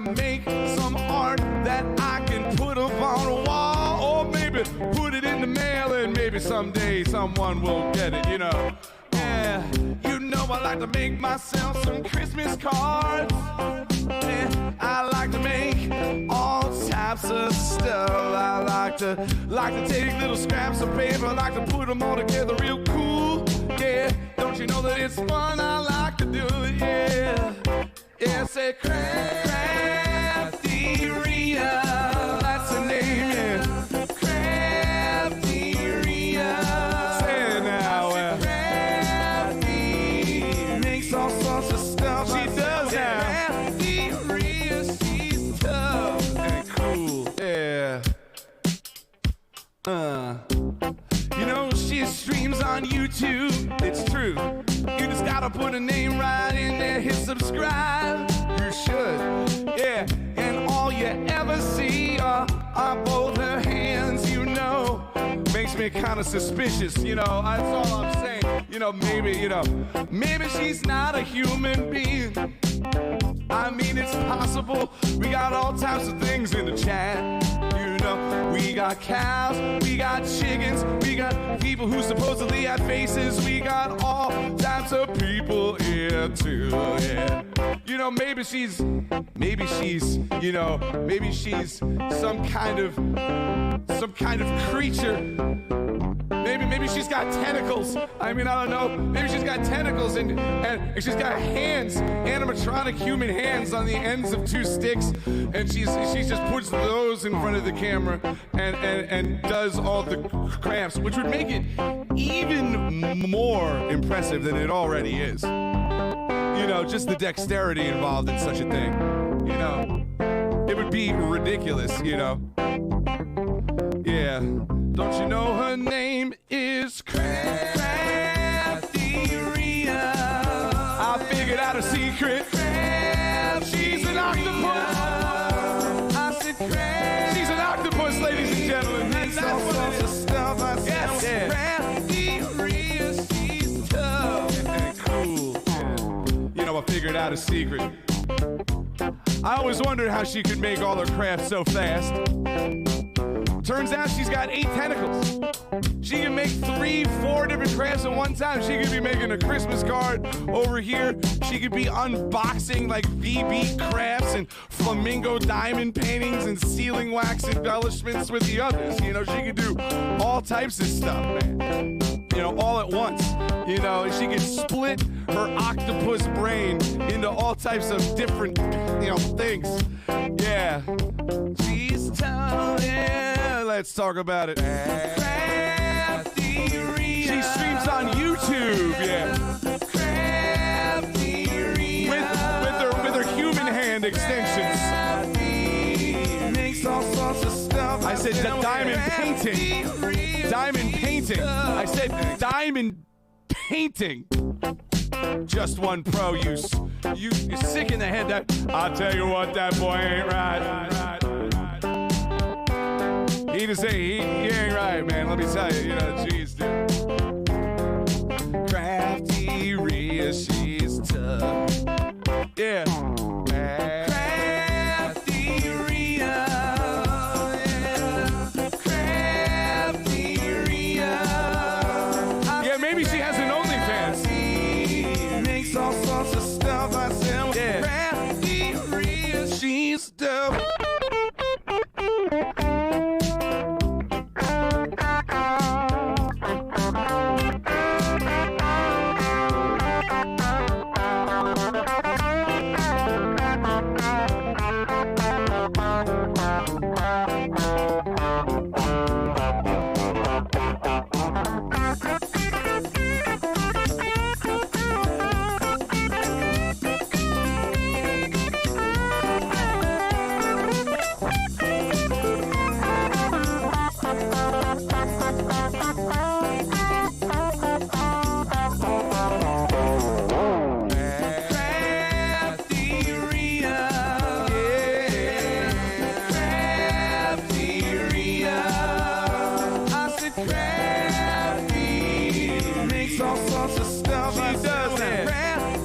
to make some art that I can put up on a wall, or maybe put it in the mail and maybe someday someone will get it, you know. Yeah, you know I like to make myself some Christmas cards. Yeah, I like to make all types of stuff. I like to take little scraps of paper, I like to put them all together real cool. Yeah, don't you know that it's fun? I like to do it, yeah. Yeah, say CraftyRia, that's the name, yeah. CraftyRia. Say it now, Crafty makes all sorts of stuff. She does now. CraftyRia, she's tough and cool, yeah. You know, she streams on YouTube, it's true. You just gotta put a name right in there, hit subscribe. You should, yeah. And all you ever see are both her hands, you know. Makes me kind of suspicious, you know. That's all I'm saying. You know, maybe she's not a human being. I mean, it's possible. We got all types of things in the chat. You know, we got cows, we got chickens, we got people who supposedly have faces. We got all types of people here too, yeah. You know, maybe she's, you know, maybe she's some kind of creature. Maybe she's got tentacles. I mean, I don't know. Maybe she's got tentacles and she's got hands, animatronic human hands on the ends of two sticks, and she just puts those in front of the camera and does all the crafts, which would make it even more impressive than it already is. You know, just the dexterity involved in such a thing. You know, it would be ridiculous, you know. Yeah. Don't you know her name is CraftyRia? I figured out a secret. She's an octopus. I said she's an octopus, ladies and gentlemen. And that's what the stuff I said. Yes. CraftyRia, she's tough and cool. You know, I figured out a secret. I always wondered how she could make all her crafts so fast. Turns out she's got 8 tentacles. She can make 3, 4 different crafts at one time. She could be making a Christmas card over here. She could be unboxing like BB crafts and flamingo diamond paintings and sealing wax embellishments with the others. You know, she could do all types of stuff, man. You know, all at once. You know, she could split her octopus brain into all types of different, you know, things. Yeah. She's tough, yeah. Let's talk about it. CraftyRia. She streams on YouTube, yeah. CraftyRia. With her human hand extensions. Makes all sorts of stuff. I said diamond painting. Diamond painting. I said diamond painting. Just one pro, you're sick in the head. That I'll tell you what, that boy ain't right. He just say he ain't right, man. Let me tell you, you know, jeez, dude. CraftyRia, she's tough. Yeah. CraftyRia. Yeah. CraftyRia. Yeah, maybe she has an OnlyFans. Makes all sorts of stuff. I said, yeah. CraftyRia, she's tough.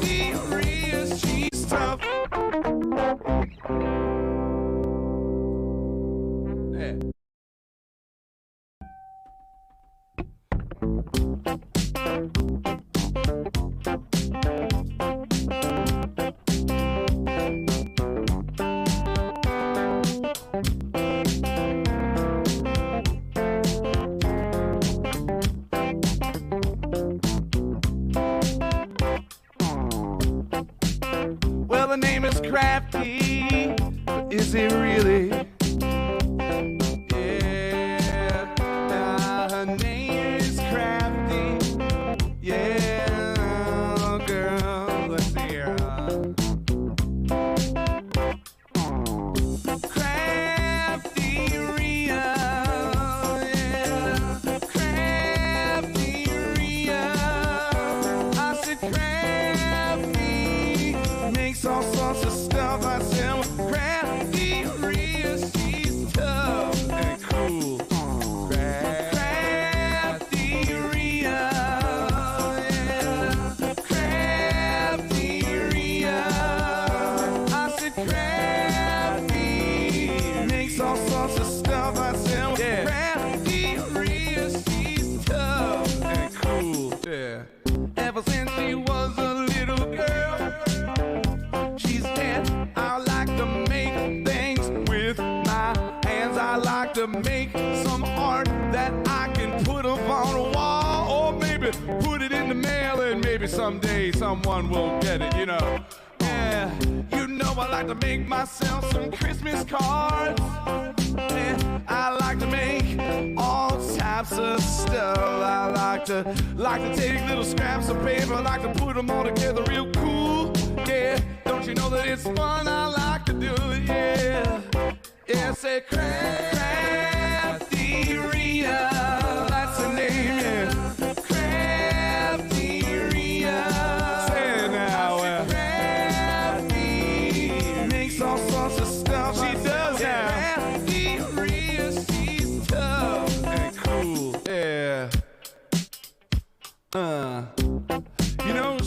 CraftyRia, she's tough. Well, the name is Crafty, but is it really? Yeah, her name is Crafty. Yeah, girl, let's see here. CraftyRia, yeah, CraftyRia. I said Crafty makes all sorts of stuff. I said CraftyRia, she's tough and cool. CraftyRia, yeah, CraftyRia. I said Crafty makes all sorts of stuff. I said CraftyRia, she's tough and cool. Yeah. Ever since she was a little girl, she said, I like to make things with my hands. I like to make some art that I can put up on a wall, or maybe put it in the mail, and maybe someday someone will get it, you know. Yeah, you know I like to make myself some Christmas cards. Yeah, I like to make all types of stuff. I like to take little scraps of paper, I like to put them all together real cool. Yeah, don't you know that it's fun? I like to do it, yeah. Yeah, say CraftyRia, that's the name, yeah. CraftyRia, say it now, Crafty makes all sorts of stuff. She does now. CraftyRia, she's tough and cool, yeah. You know,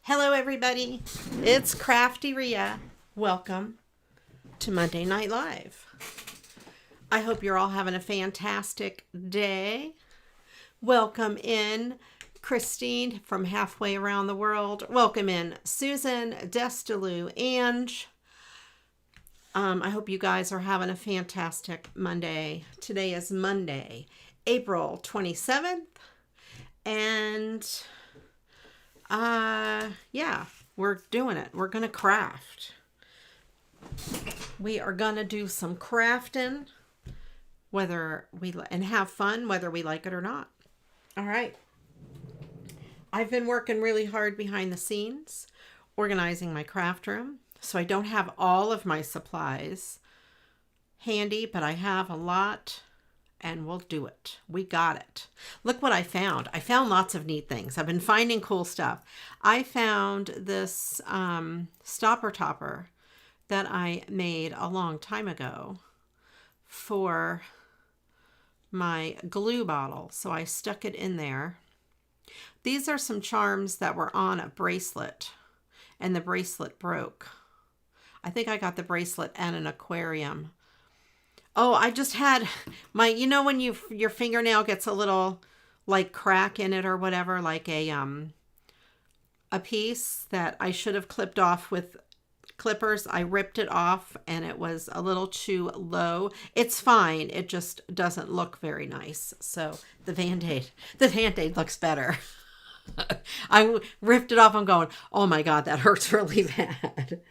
Hello everybody, it's CraftyRia. Welcome to Monday Night Live. I hope you're all having a fantastic day. Welcome in Christine from halfway around the world. Welcome in Susan, Destalou, Ange. I hope you guys are having a fantastic Monday. Today is Monday, April 27th. And yeah, we're doing it. We're going to craft. We are going to do some crafting, and have fun, whether we like it or not. All right. I've been working really hard behind the scenes, organizing my craft room. So I don't have all of my supplies handy, but I have a lot, and we'll do it. We got it. Look what I found. I found lots of neat things. I've been finding cool stuff. I found this stopper topper that I made a long time ago for my glue bottle. So I stuck it in there. These are some charms that were on a bracelet, and the bracelet broke. I think I got the bracelet and an aquarium. Oh, I just had my, you know, when your fingernail gets a little like crack in it or whatever, like a piece that I should have clipped off with clippers. I ripped it off and it was a little too low. It's fine. It just doesn't look very nice. So the Band-Aid looks better. I ripped it off. I'm going, oh my God, that hurts really bad.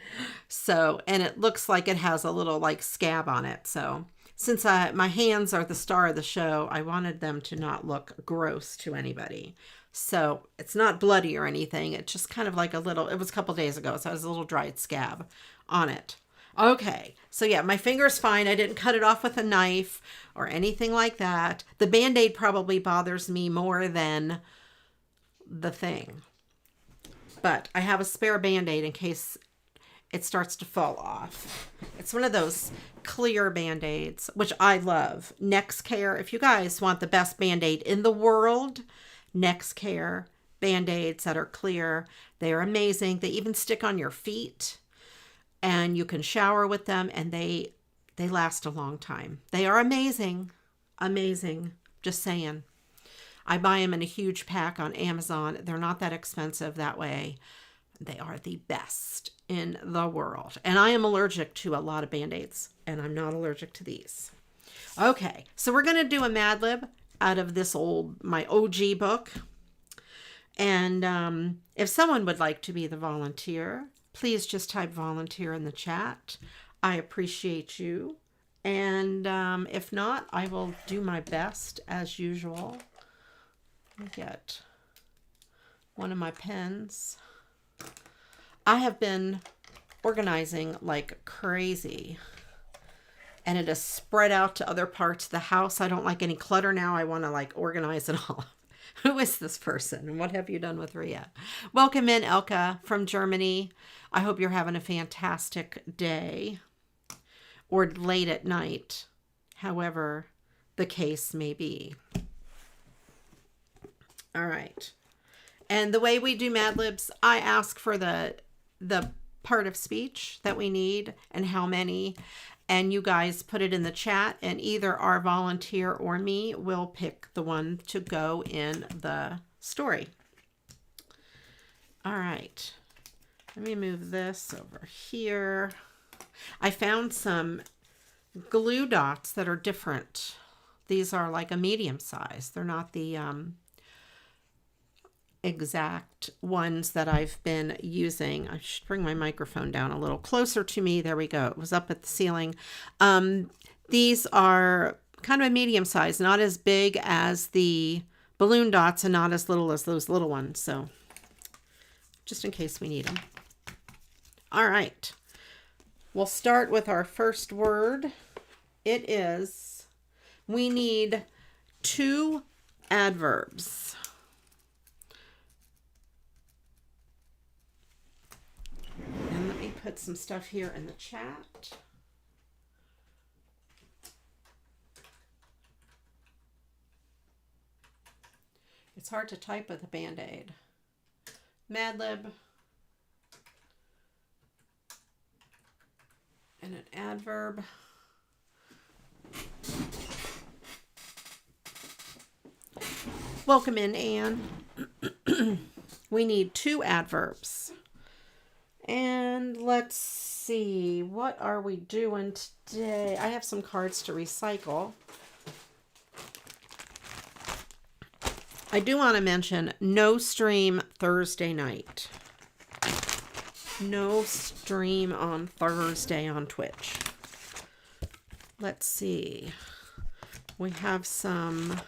So, and it looks like it has a little like scab on it. So since my hands are the star of the show, I wanted them to not look gross to anybody. So it's not bloody or anything. It's just kind of like it was a couple days ago. So it has a little dried scab on it. Okay. So yeah, my finger's fine. I didn't cut it off with a knife or anything like that. The Band-Aid probably bothers me more than the thing, but I have a spare Band-Aid in case it starts to fall off. It's one of those clear Band-Aids, which I love. NextCare. If you guys want the best Band-Aid in the world, NextCare Band-Aids that are clear. They are amazing. They even stick on your feet and you can shower with them, and they last a long time. They are amazing. Amazing. Just saying. I buy them in a huge pack on Amazon. They're not that expensive that way. They are the best in the world. And I am allergic to a lot of Band-Aids, and I'm not allergic to these. Okay, so we're going to do a Mad Lib out of this my OG book. And if someone would like to be the volunteer, please just type volunteer in the chat. I appreciate you. And if not, I will do my best as usual. Let me get one of my pens. I have been organizing like crazy, and it has spread out to other parts of the house. I don't like any clutter now. I want to like organize it all. Who is this person and what have you done with Ria? Welcome in, Elka from Germany. I hope you're having a fantastic day or late at night, however the case may be. All right. And the way we do Mad Libs, I ask for the part of speech that we need and how many, and you guys put it in the chat, and either our volunteer or me will pick the one to go in the story. All right. Let me move this over here. I found some glue dots that are different. These are like a medium size. They're not the exact ones that I've been using. I should bring my microphone down a little closer to me. There we go. It was up at the ceiling. These are kind of a medium size, not as big as the balloon dots and not as little as those little ones. So just in case we need them. All right. We'll start with our first word. It is, we need 2 adverbs. And let me put some stuff here in the chat. It's hard to type with a Band-Aid. Mad Lib. And an adverb. Welcome in, Anne. We need 2 adverbs. And let's see, what are we doing today? I have some cards to recycle. I do want to mention no stream Thursday night. No stream on Thursday on Twitch. Let's see. We have some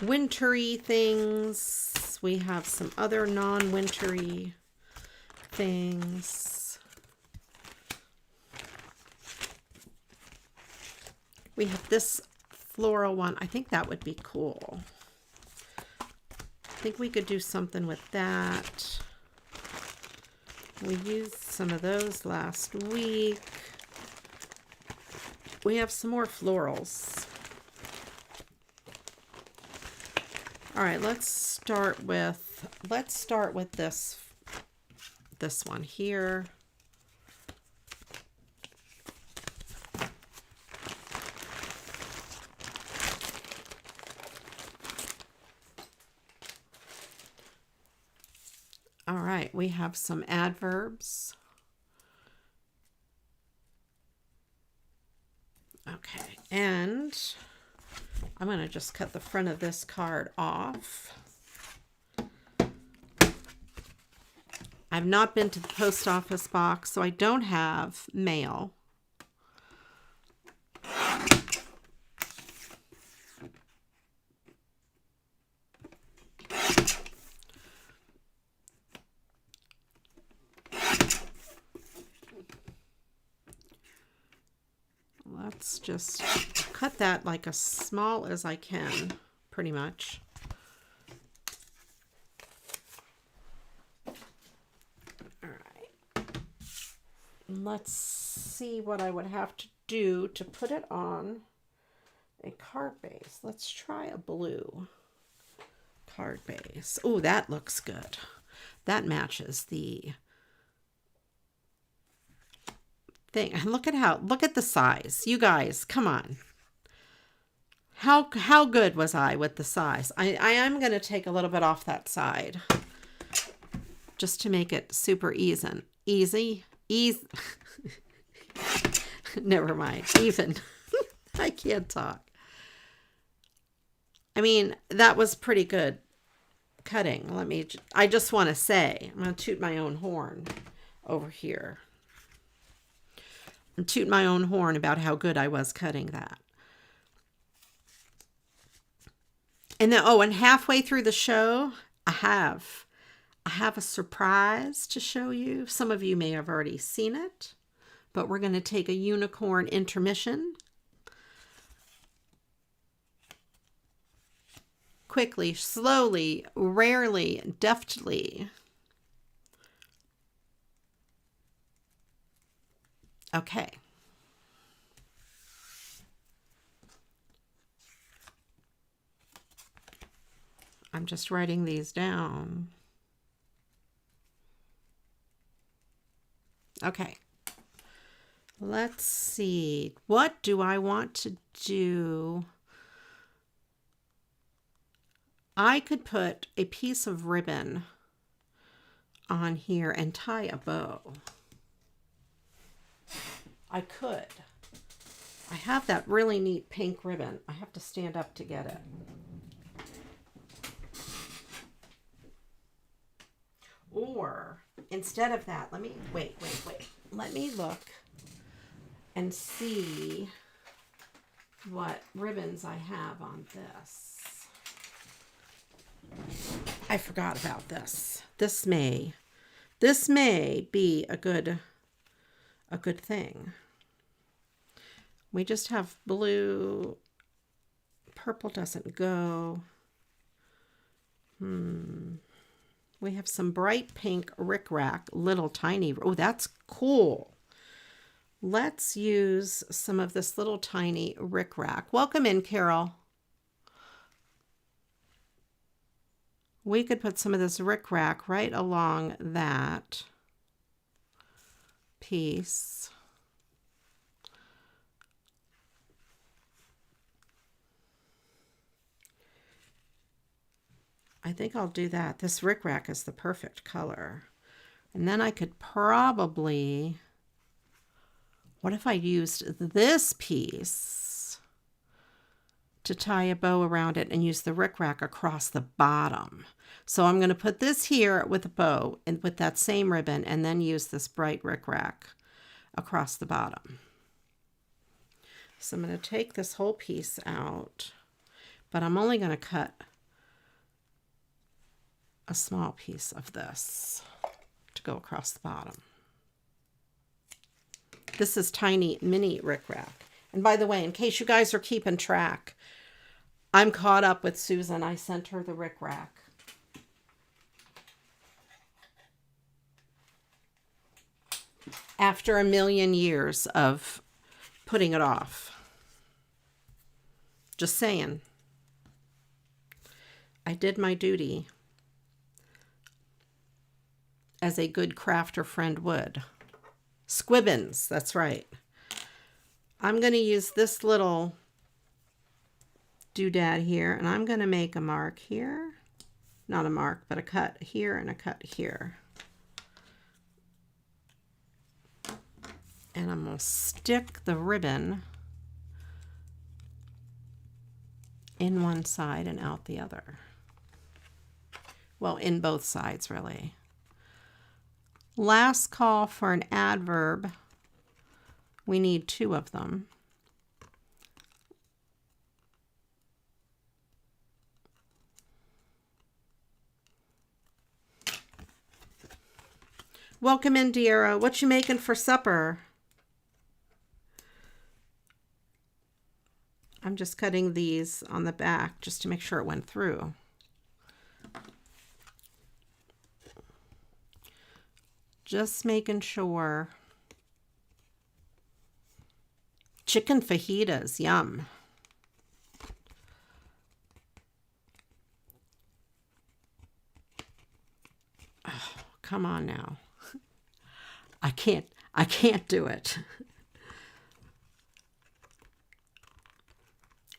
wintry things. We have some other non-wintry things. We have this floral one. I think that would be cool. I think we could do something with that. We used some of those last week. We have some more florals. All right, let's start with this one here. All right, we have some adverbs. Okay, and I'm going to just cut the front of this card off. I've not been to the post office box, so I don't have mail. Let's just cut that like as small as I can, pretty much. All right. Let's see what I would have to do to put it on a card base. Let's try a blue card base. Oh, that looks good. That matches the thing. And look at the size. You guys, come on. How good was I with the size? I am going to take a little bit off that side just to make it super easy. Never mind. Even. I can't talk. I mean, that was pretty good cutting. I just want to say, I'm going to toot my own horn over here. And toot my own horn about how good I was cutting that. And then, and halfway through the show, I have a surprise to show you. Some of you may have already seen it, but we're going to take a unicorn intermission. Quickly, slowly, rarely, deftly. Okay. I'm just writing these down. Okay. Let's see. What do I want to do? I could put a piece of ribbon on here and tie a bow. I could. I have that really neat pink ribbon. I have to stand up to get it. Or instead of that, let me wait. Let me look and see what ribbons I have on this. I forgot about this. This may be a good thing. We just have blue. Purple doesn't go. We have some bright pink rickrack, little tiny. Oh, that's cool. Let's use some of this little tiny rickrack. Welcome in, Carol. We could put some of this rickrack right along that piece. I think I'll do that. This rickrack is the perfect color. And then I could probably, what if I used this piece to tie a bow around it and use the rickrack across the bottom? So I'm going to put this here with a bow and with that same ribbon and then use this bright rickrack across the bottom. So I'm going to take this whole piece out, but I'm only going to cut a small piece of this to go across the bottom. This is tiny mini rickrack. And by the way, in case you guys are keeping track, I'm caught up with Susan. I sent her the rickrack. After a million years of putting it off. Just saying. I did my duty as a good crafter friend would. Squibbins, that's right. I'm going to use this little doodad here, and I'm going to make a mark here. Not a mark, but a cut here and a cut here. And I'm going to stick the ribbon in one side and out the other. Well, in both sides, really. Last call for an adverb. We need 2 of them. Welcome in, Deira. What you making for supper? I'm just cutting these on the back just to make sure it went through. Just making sure. Chicken fajitas, yum. Oh, come on now. I can't do it.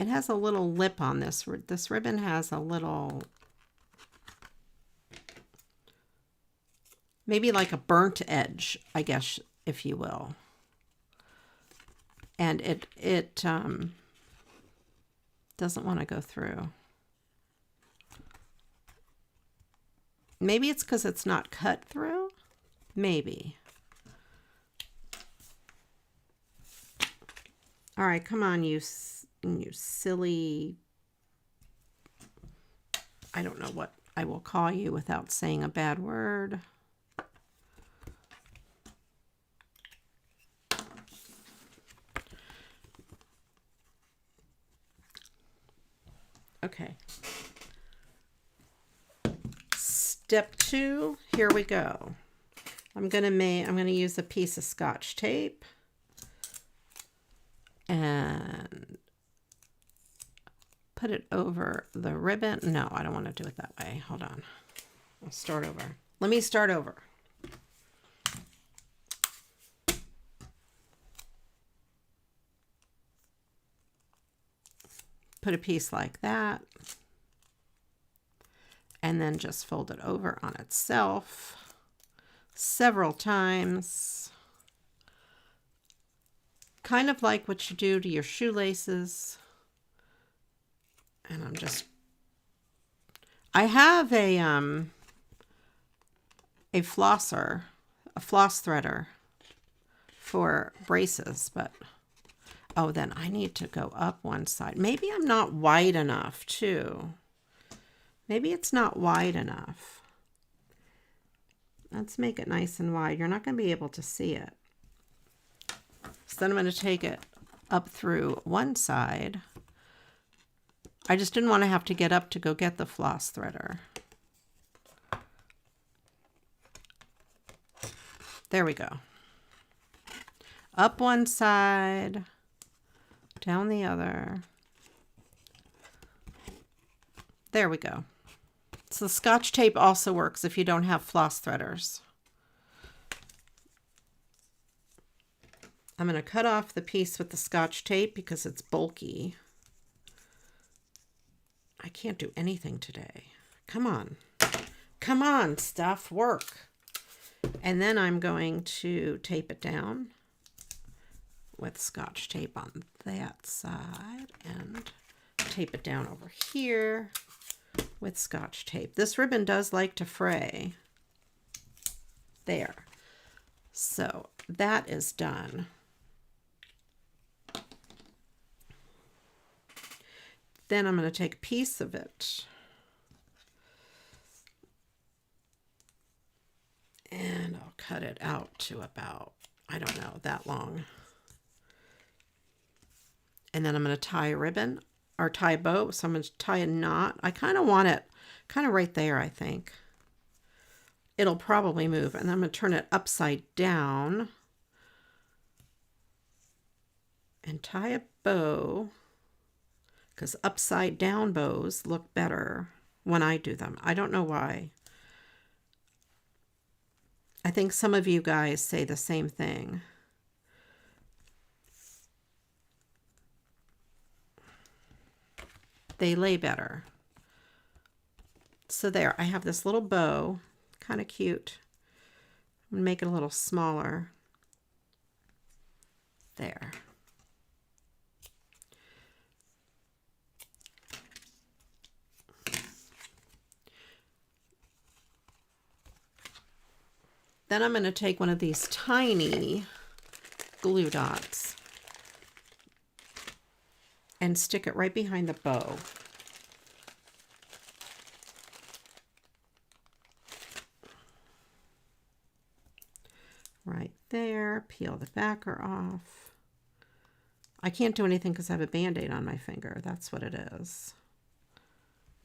And It has a little lip on this. This ribbon has a little, maybe like a burnt edge, I guess, if you will. And it doesn't want to go through. Maybe it's because it's not cut through. Maybe. All right, come on, you silly. I don't know what I will call you without saying a bad word. Okay. Step 2, here we go. I'm gonna use a piece of Scotch tape and put it over the ribbon. No, I don't want to do it that way. Hold on. I'll start over. Let me start over. Put a piece like that. And then just fold it over on itself several times. Kind of like what you do to your shoelaces. And I have a flosser, a floss threader for braces, but oh, then I need to go up one side. Maybe I'm not wide enough too. Maybe it's not wide enough. Let's make it nice and wide. You're not going to be able to see it. So then I'm going to take it up through one side. I just didn't want to have to get up to go get the floss threader. There we go. Up one side, down the other. There we go. So the Scotch tape also works if you don't have floss threaders. I'm going to cut off the piece with the Scotch tape because it's bulky. I can't do anything today. Come on. Come on, stuff, work. And then I'm going to tape it down with Scotch tape on that side and tape it down over here with Scotch tape. This ribbon does like to fray. There. So that is done. Then I'm going to take a piece of it and I'll cut it out to about, I don't know, that long. And then I'm going to tie a ribbon or tie a bow. So I'm going to tie a knot. I kind of want it kind of right there, I think. It'll probably move. And then I'm going to turn it upside down and tie a bow, because upside down bows look better when I do them. I don't know why. I think some of you guys say the same thing. They lay better. So there, I have this little bow, kind of cute. I'm gonna make it a little smaller. There. Then I'm going to take one of these tiny glue dots and stick it right behind the bow. Right there. Peel the backer off. I can't do anything because I have a Band-Aid on my finger. That's what it is.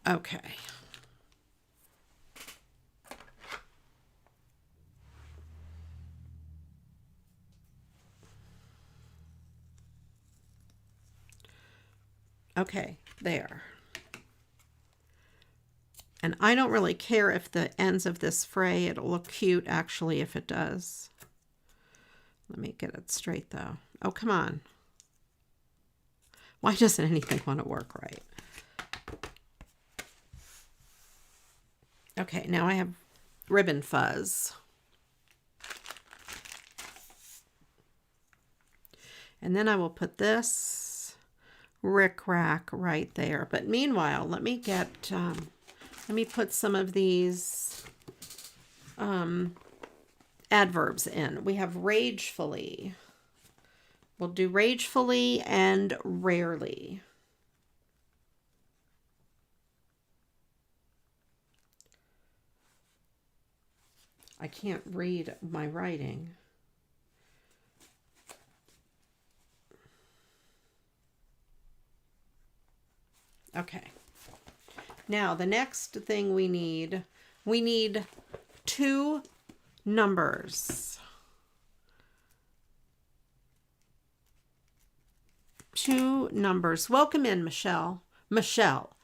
Okay. Okay, there. And I don't really care if the ends of this fray. It'll look cute, actually, if it does. Let me get it straight, though. Oh, come on. Why doesn't anything want to work right? Okay, now I have ribbon fuzz. And then I will put this rickrack right there. But meanwhile, let me put some of these adverbs in. We have ragefully. We'll do ragefully and rarely. I can't read my writing. Okay. Now the next thing we need 2 numbers. 2 numbers. Welcome in, Michelle. Michelle,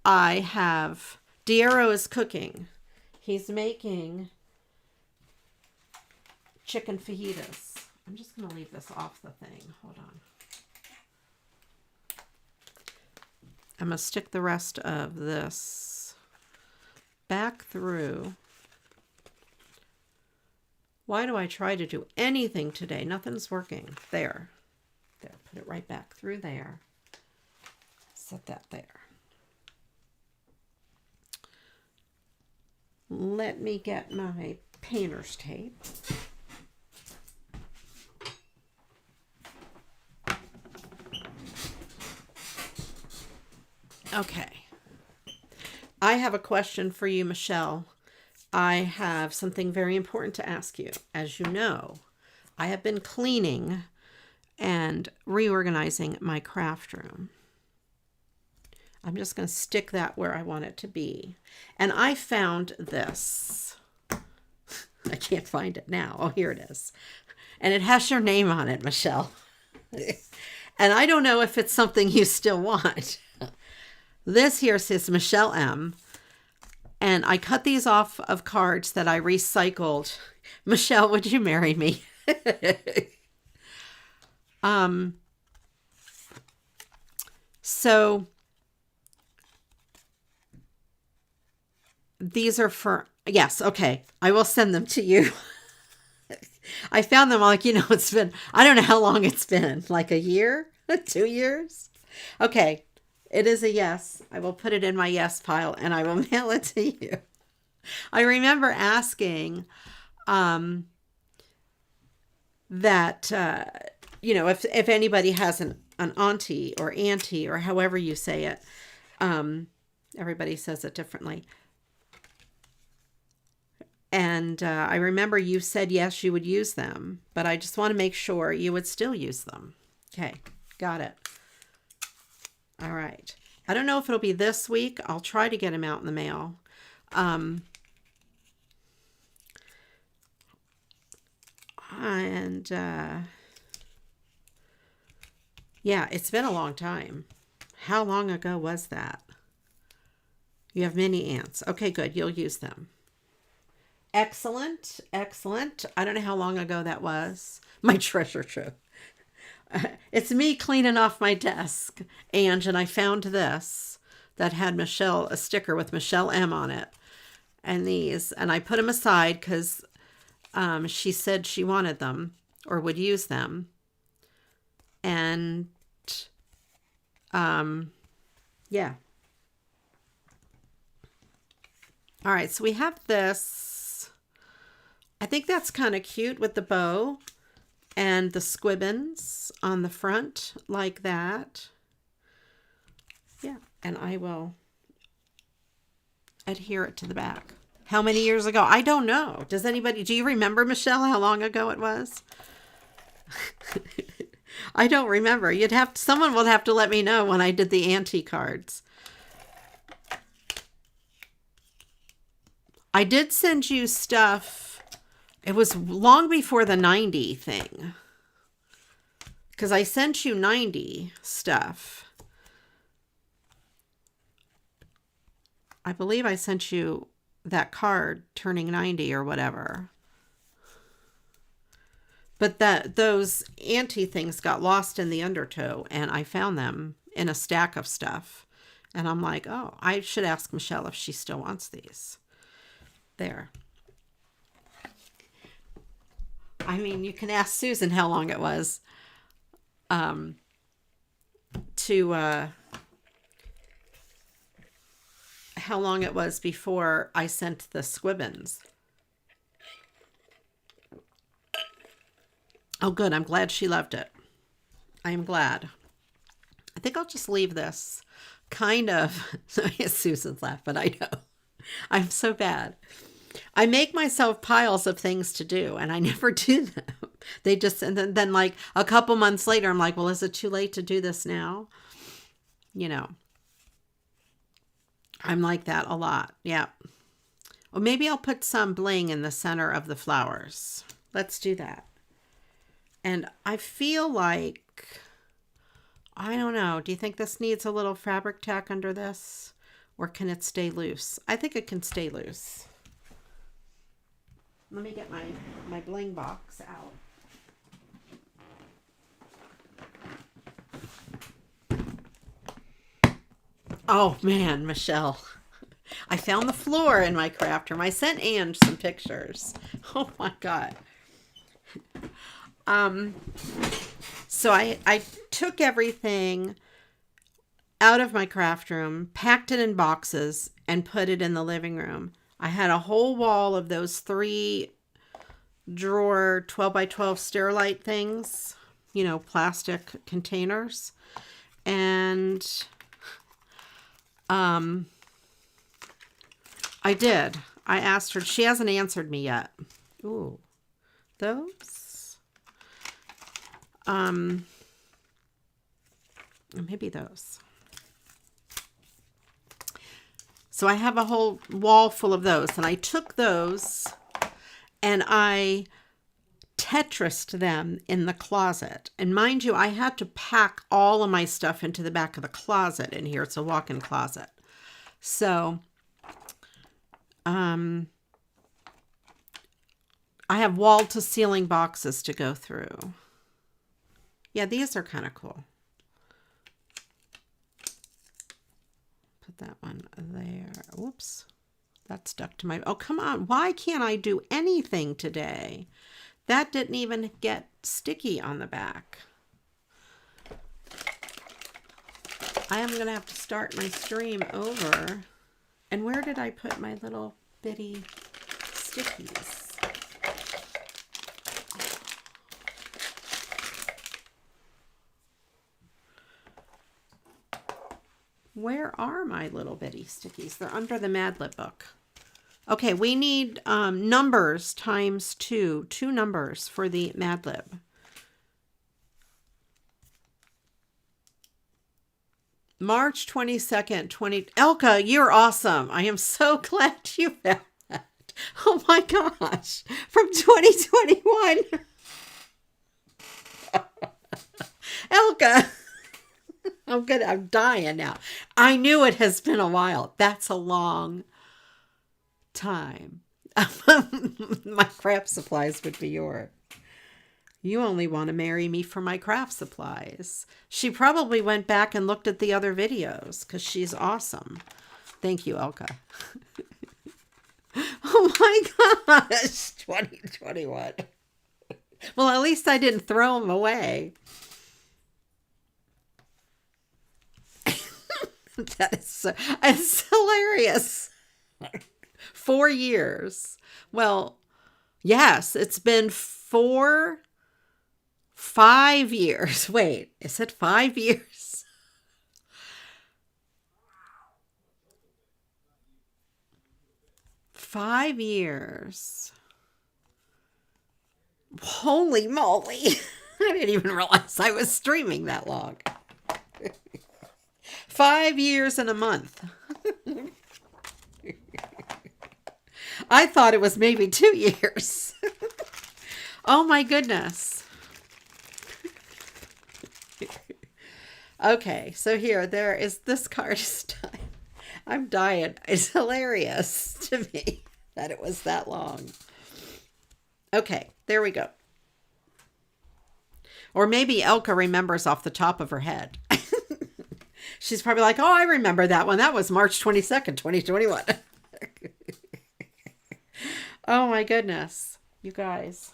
I have, Diero is cooking. He's making chicken fajitas. I'm just going to leave this off the thing. Hold on. I'm going to stick the rest of this back through. Why do I try to do anything today? Nothing's working. There. There. Put it right back through there. Set that there. Let me get my painter's tape. Okay. I have a question for you, Michelle. I have something very important to ask you. As you know, I have been cleaning and reorganizing my craft room. I'm just going to stick that where I want it to be. And I found this. I can't find it now. Oh, here it is. And it has your name on it, Michelle. And I don't know if it's something you still want. This here says Michelle M. And I cut these off of cards that I recycled. Michelle, would you marry me? So these are for, yes, okay. I will send them to you. I found them like, it's been, I don't know how long it's been, like a year, 2 years. Okay. It is a yes. I will put it in my yes pile and I will mail it to you. I remember asking that, if anybody has an auntie or however you say it. Everybody says it differently. And I remember you said yes, you would use them. But I just want to make sure you would still use them. Okay, got it. All right. I don't know if it'll be this week. I'll try to get them out in the mail. Yeah, it's been a long time. How long ago was that? You have mini ants. Okay, good. You'll use them. Excellent. Excellent. I don't know how long ago that was. My treasure trove. It's me cleaning off my desk, and I found this that had a sticker with Michelle M on it, and these, and I put them aside because she said she wanted them or would use them, and yeah. All right, so we have this. I think that's kind of cute with the bow. And the squibbins on the front like that. Yeah, and I will adhere it to the back. How many years ago? I don't know. Do you remember, Michelle, how long ago it was? I don't remember. Someone will have to let me know when I did the ante cards. I did send you stuff. It was long before the 90 thing. Because I sent you 90 stuff. I believe I sent you that card turning 90 or whatever. But those anti things got lost in the undertow, and I found them in a stack of stuff. And I'm like, oh, I should ask Michelle if she still wants these. There. I mean, you can ask Susan how long it was how long it was before I sent the squibbins. Oh, good. I'm glad she loved it. I am glad. I think I'll just leave this kind of. Susan's laugh, but I know. I'm so bad. I make myself piles of things to do, and I never do them. They just, and then like a couple months later, I'm like, well, is it too late to do this now? You know, I'm like that a lot. Yeah. Or maybe I'll put some bling in the center of the flowers. Let's do that. And I feel like, I don't know. Do you think this needs a little fabric tack under this? Or can it stay loose? I think it can stay loose. Let me get my bling box out. Oh man, Michelle. I found the floor in my craft room. I sent Ange some pictures. Oh my God. So I took everything out of my craft room, packed it in boxes, and put it in the living room. I had a whole wall of those 3 drawer 12 by 12 Sterilite things, you know, plastic containers. And I did. I asked her. She hasn't answered me yet. Ooh, those? Maybe those. So I have a whole wall full of those, and I took those and I Tetrised them in the closet. And mind you, I had to pack all of my stuff into the back of the closet in here. It's a walk-in closet. So, I have wall-to-ceiling boxes to go through. Yeah, these are kind of cool. Put that one there. Whoops. That stuck to my... Oh, come on. Why can't I do anything today? That didn't even get sticky on the back. I am going to have to start my stream over. And where did I put my little bitty stickies? Where are my little bitty stickies? They're under the Mad Lib book. Okay, we need numbers times 2. 2 numbers for the Mad Lib. March 22nd, Elka, you're awesome. I am so glad you found that. Oh my gosh. From 2021. Elka. I'm dying now. I knew it has been a while. That's a long time. My craft supplies would be yours. You only want to marry me for my craft supplies. She probably went back and looked at the other videos because she's awesome. Thank you, Elka. Oh my gosh, 2021. Well, at least I didn't throw them away. That is so, it's hilarious. 4 years. Well, yes, it's been 5 years. Wait, is it 5 years? Five years. Holy moly. I didn't even realize I was streaming that long. 5 years and a month. I thought it was maybe 2 years. Oh my goodness. Okay, so there is this card is done. I'm dying. It's hilarious to me that it was that long. Okay, there we go. Or maybe Elka remembers off the top of her head. She's probably like, oh, I remember that one. That was March 22nd, 2021. Oh my goodness. You guys.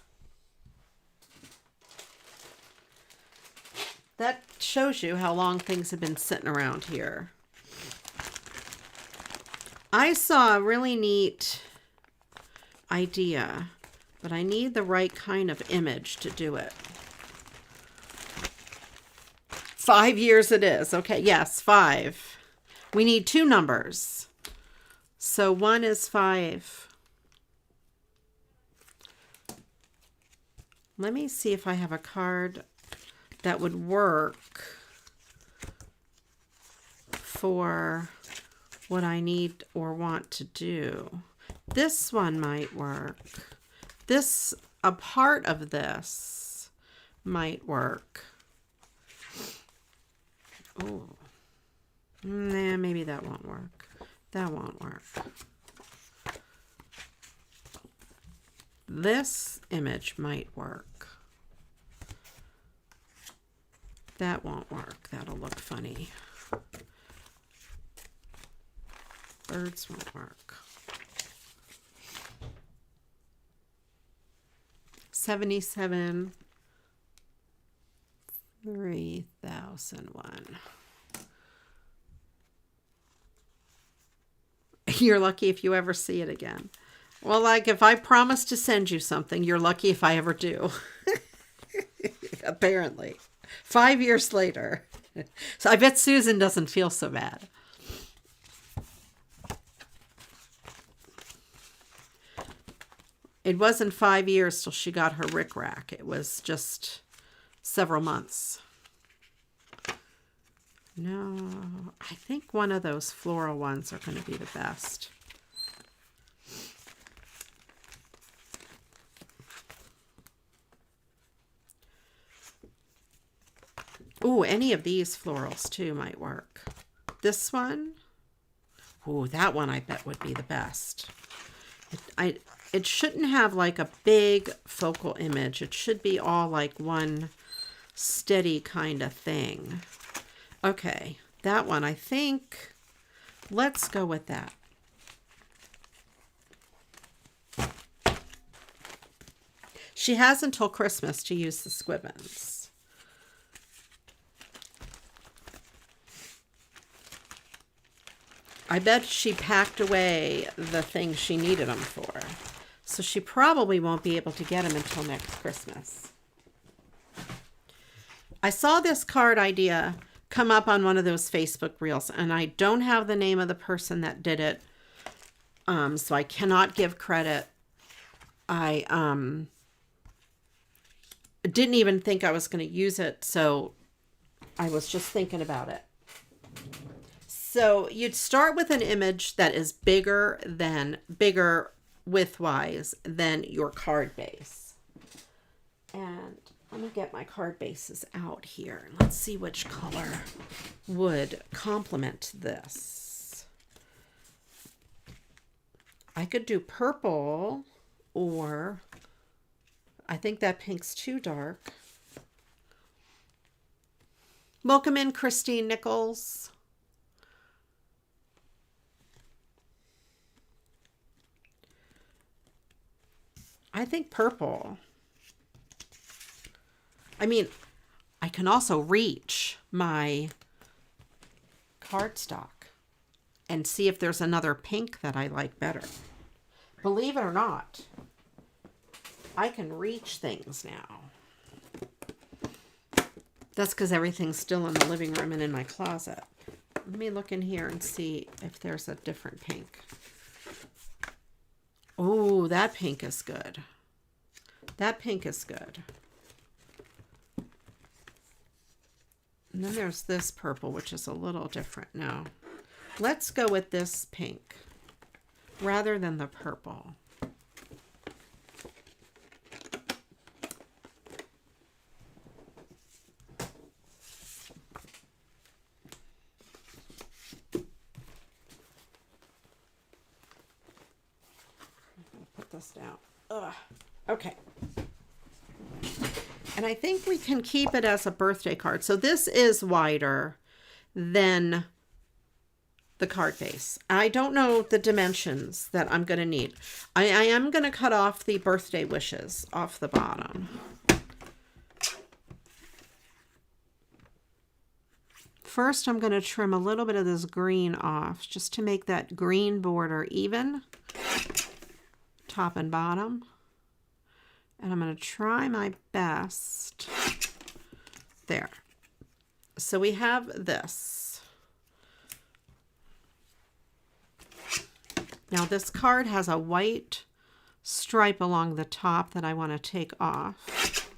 That shows you how long things have been sitting around here. I saw a really neat idea, but I need the right kind of image to do it. 5 years it is. Okay, yes, 5. We need 2 numbers. So 1 is 5. Let me see if I have a card that would work for what I need or want to do. This one might work. A part of this might work. Oh, nah, maybe that won't work. That won't work. This image might work. That won't work. That'll look funny. Birds won't work. 77 3001. You're lucky if you ever see it again. Well, like if I promise to send you something, you're lucky if I ever do. Apparently. 5 years later. So I bet Susan doesn't feel so bad. It wasn't 5 years till she got her rickrack. It was just several months. No, I think one of those floral ones are going to be the best. Ooh, any of these florals too might work. This one, ooh, that one I bet would be the best. It shouldn't have like a big focal image. It should be all like one steady kind of thing. Okay, that one I think, let's go with that. She has until Christmas to use the squibbons. I bet she packed away the things she needed them for. So she probably won't be able to get them until next Christmas. I saw this card idea come up on one of those Facebook reels, and I don't have the name of the person that did it, so I cannot give credit. I didn't even think I was going to use it, so I was just thinking about it. So you'd start with an image that is bigger width-wise than your card base. And let me get my card bases out here. Let's see which color would complement this. I could do purple, or I think that pink's too dark. Welcome in, Christine Nichols. I think purple. I mean, I can also reach my cardstock and see if there's another pink that I like better. Believe it or not, I can reach things now. That's because everything's still in the living room and in my closet. Let me look in here and see if there's a different pink. Oh, that pink is good. That pink is good. And then there's this purple, which is a little different. No, let's go with this pink rather than the purple. Put this down. Ugh. Okay. And I think we can keep it as a birthday card. So this is wider than the card base. I don't know the dimensions that I'm going to need. I am going to cut off the birthday wishes off the bottom. First, I'm going to trim a little bit of this green off just to make that green border even, top and bottom. And I'm going to try my best. There. So we have this. Now this card has a white stripe along the top that I want to take off.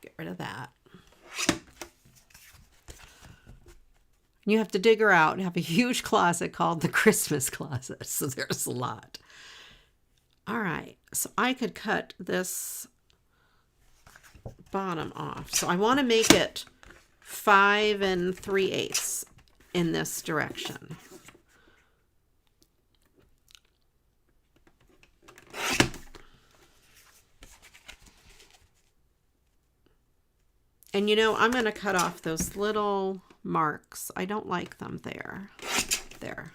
Get rid of that. You have to dig her out and have a huge closet called the Christmas closet. So there's a lot. All right. So I could cut this bottom off. So I want to make it 5 3/8 in this direction. And you know, I'm going to cut off those little marks. I don't like them there. There.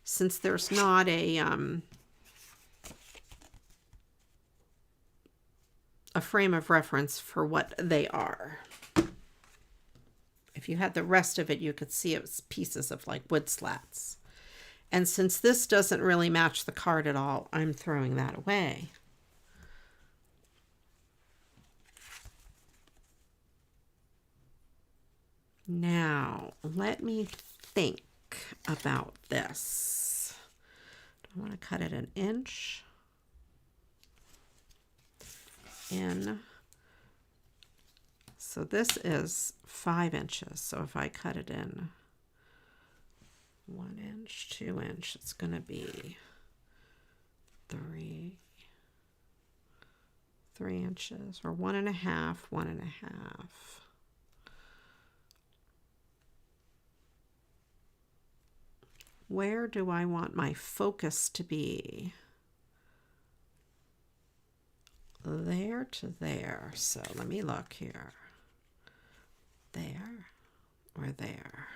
Since there's not a frame of reference for what they are. If you had the rest of it, you could see it was pieces of like wood slats. And since this doesn't really match the card at all, I'm throwing that away. Now, let me think about this. I want to cut it 1 inch in. So this is 5 inches. So if I cut it in 1 inch, 2 inch, it's going to be 3 inches, or 1.5, 1.5. Where do I want my focus to be? There to there. So let me look here. There or there.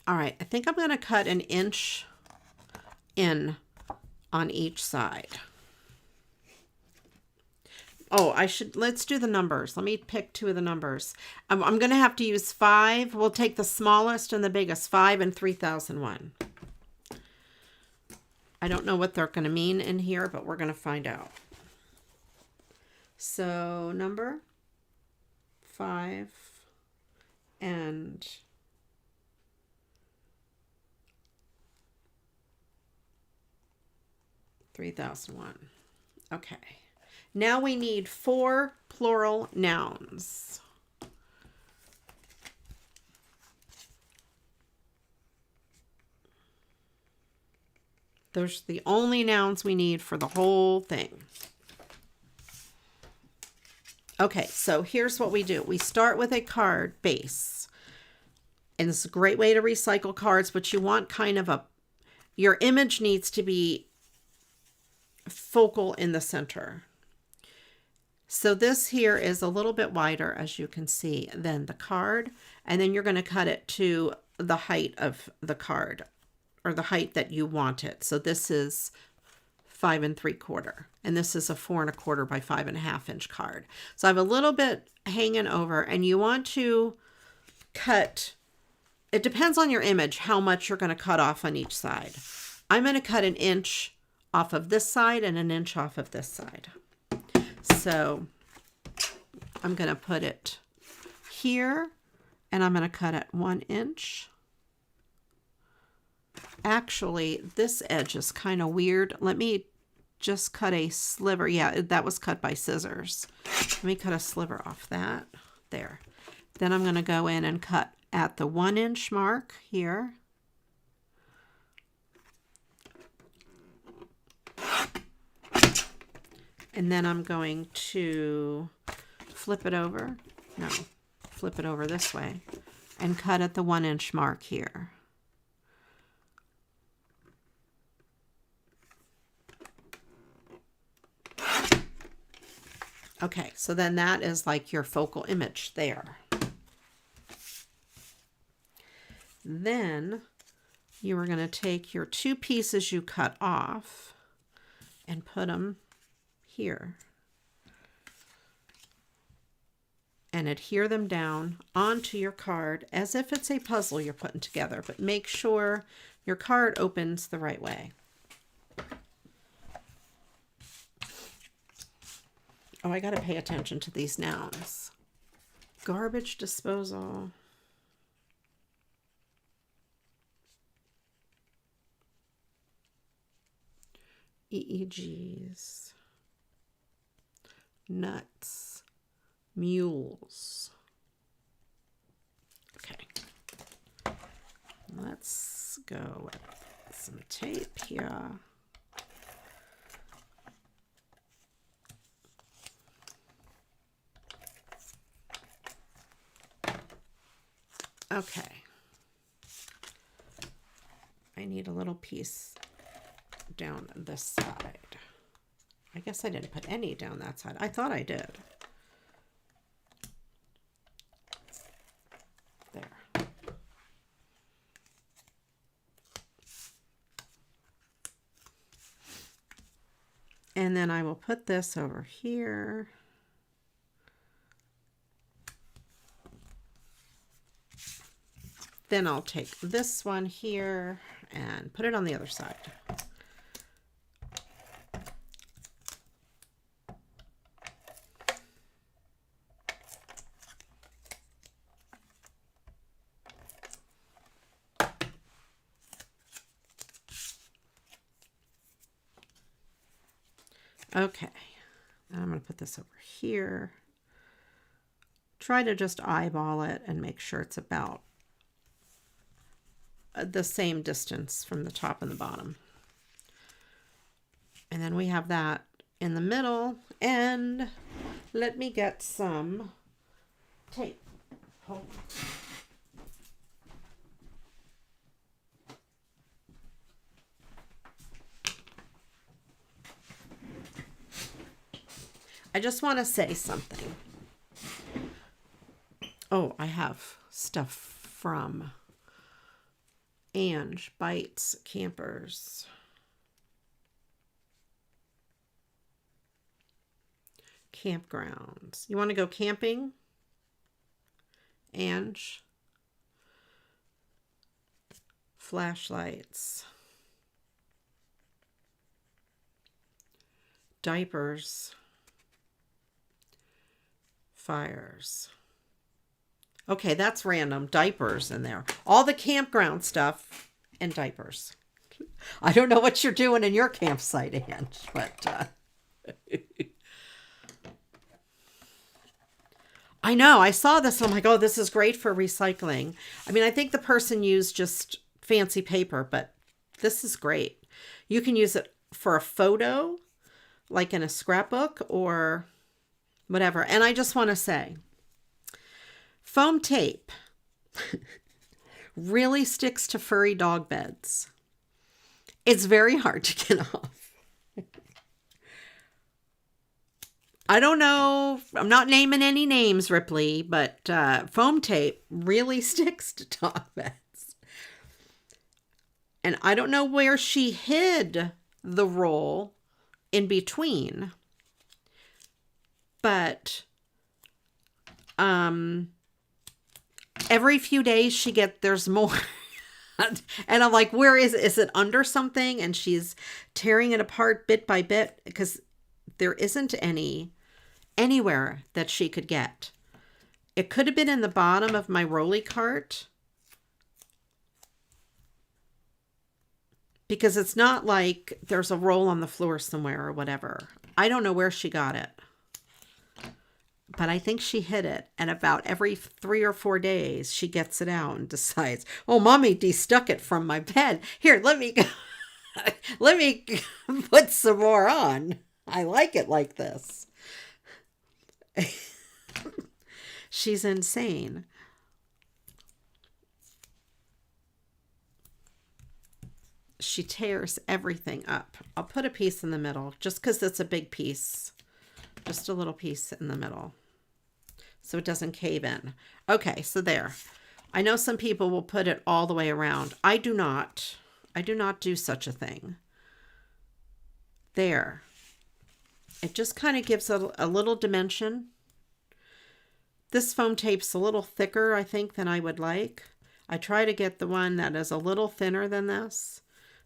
All right, I think I'm going to cut 1 inch in on each side. Oh, let's do the numbers. Let me pick 2 of the numbers. I'm going to have to use 5. We'll take the smallest and the biggest, 5 and 3001. I don't know what they're going to mean in here, but we're going to find out. So number 5 and 3001. Okay. Now we need 4 plural nouns. Those are the only nouns we need for the whole thing. Okay, so here's what we do. We start with a card base. And it's a great way to recycle cards, but you want kind of your image needs to be focal in the center. So this here is a little bit wider, as you can see, than the card. And then you're going to cut it to the height of the card, or the height that you want it. So this is 5 3/4. And this is a 4 1/4 by 5 1/2 inch card. So I have a little bit hanging over, and you want to cut, it depends on your image, how much you're going to cut off on each side. I'm going to cut 1 inch off of this side and 1 inch off of this side. So I'm going to put it here, and I'm going to cut it 1 inch. Actually, this edge is kind of weird. Let me just cut a sliver. Yeah, that was cut by scissors. Let me cut a sliver off that. There. Then I'm going to go in and cut at the 1 inch mark here. And then I'm going to flip it over. No, flip it over this way and cut at the 1 inch mark here. Okay, so then that is like your focal image there. Then you are going to take your 2 pieces you cut off and put them here. And adhere them down onto your card as if it's a puzzle you're putting together, but make sure your card opens the right way. Oh, I got to pay attention to these nouns. Garbage disposal. EEGs. Nuts. Mules. Okay. Let's go with some tape here. Okay. I need a little piece down this side. I guess I didn't put any down that side. I thought I did. There. And then I will put this over here. Then I'll take this one here and put it on the other side. Okay, now I'm going to put this over here. Try to just eyeball it and make sure it's about the same distance from the top and the bottom. And then we have that in the middle, and let me get some tape. Hold on. I just want to say something. Oh, I have stuff from Ange Bites Campers. Campgrounds. You want to go camping? Ange. Flashlights. Diapers. Fires. Okay, that's random. Diapers in there. All the campground stuff and diapers. I don't know what you're doing in your campsite, Ange, but I know. I saw this. I'm like, oh, this is great for recycling. I mean, I think the person used just fancy paper, but this is great. You can use it for a photo, like in a scrapbook or whatever. And I just want to say, foam tape really sticks to furry dog beds. It's very hard to get off. I don't know. I'm not naming any names, Ripley, but foam tape really sticks to dog beds. And I don't know where she hid the roll in between, but every few days there's more. And I'm like, where is it under something? And she's tearing it apart bit by bit because there isn't anywhere that she could get. It could have been in the bottom of my rolly cart, because it's not like there's a roll on the floor somewhere or whatever. I don't know where she got it, but I think she hid it. And about every 3 or 4 days, she gets it out and decides, oh, mommy de-stuck it from my bed. Here, let me put some more on. I like it like this. She's insane. She tears everything up. I'll put a piece in the middle just because it's a big piece Just a little piece in the middle so it doesn't cave in. Okay, so there. I know some people will put it all the way around. I do not. I do not do such a thing. There. It just kind of gives a little dimension. This foam tape's a little thicker, I think, than I would like. I try to get the one that is a little thinner than this,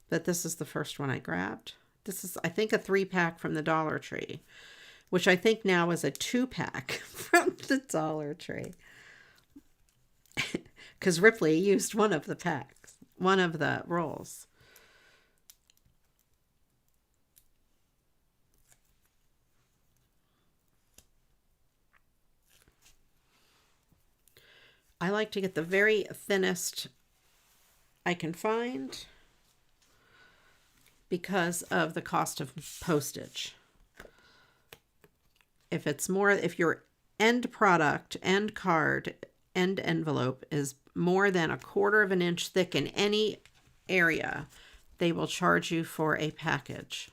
but this is the first one I grabbed. This is, I think, a 3-pack from the Dollar Tree, which I think now is a 2-pack from the Dollar Tree. Because Ripley used one of the packs, one of the rolls. I like to get the very thinnest I can find because of the cost of postage. If it's more, if your end product, end card, end envelope is more than 1/4 of an inch thick in any area, they will charge you for a package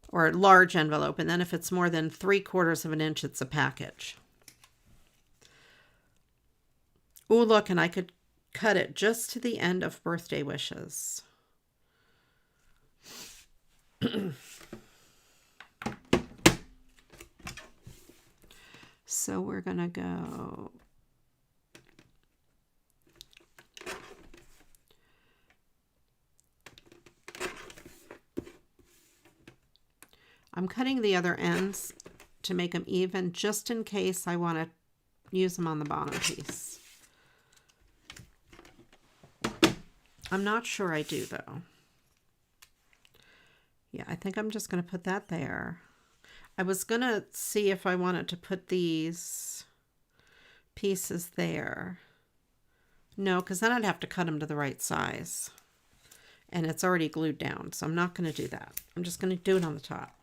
or a large envelope. And then if it's more than 3/4 of an inch, it's a package. Oh, look, and I could cut it just to the end of birthday wishes. So we're going to go. I'm cutting the other ends to make them even, just in case I want to use them on the bottom piece. I'm not sure I do, though. Yeah, I think I'm just going to put that there. I was going to see if I wanted to put these pieces there. No, because then I'd have to cut them to the right size. And it's already glued down, so I'm not going to do that. I'm just going to do it on the top.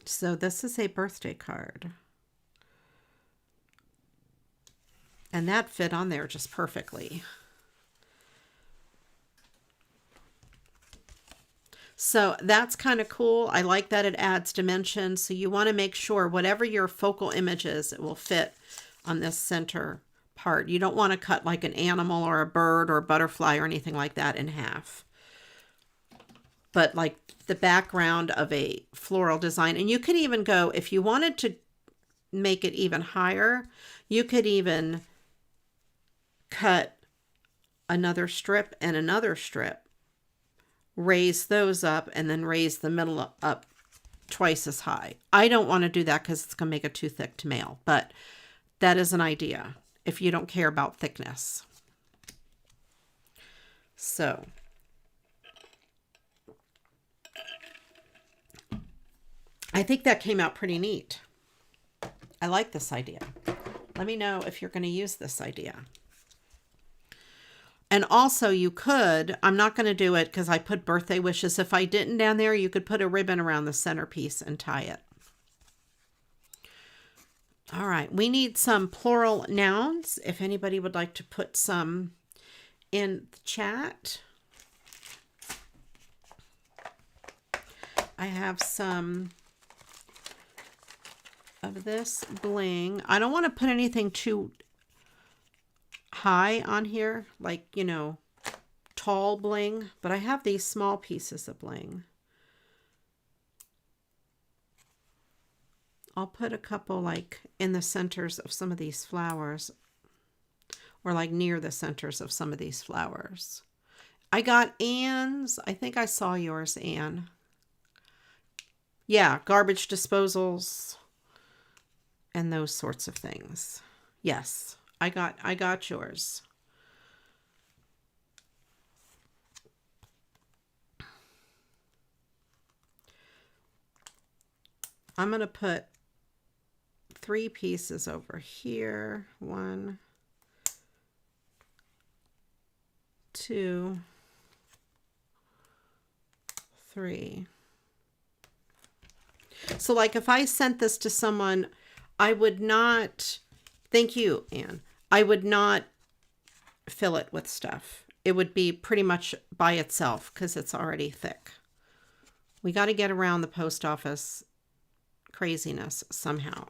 So this is a birthday card. And that fit on there just perfectly. So that's kind of cool. I like that it adds dimension. So you want to make sure whatever your focal image is, it will fit on this center part. You don't want to cut like an animal or a bird or a butterfly or anything like that in half. But like the background of a floral design. And you could even go, if you wanted to make it even higher, you could even cut another strip and another strip, raise those up, and then raise the middle up twice as high. I don't want to do that because it's going to make it too thick to mail, but that is an idea if you don't care about thickness. So I think that came out pretty neat. I like this idea. Let me know if you're going to use this idea. And also you could, I'm not going to do it because I put birthday wishes. If I didn't down there, you could put a ribbon around the centerpiece and tie it. All right, we need some plural nouns. If anybody would like to put some in the chat. I have some of this bling. I don't want to put anything too high on here, like, you know, tall bling, but I have these small pieces of bling. I'll put a couple like in the centers of some of these flowers, or like near the centers of some of these flowers. I got Anne's. I think I saw yours, Anne. Yeah, garbage disposals and those sorts of things. Yes, I got yours. I'm going to put 3 pieces over here. 1, 2, 3. So like if I sent this to someone, I would not, thank you, Anne, I would not fill it with stuff. it would be pretty much by itself because it's already thick. We got to get around the post office craziness somehow.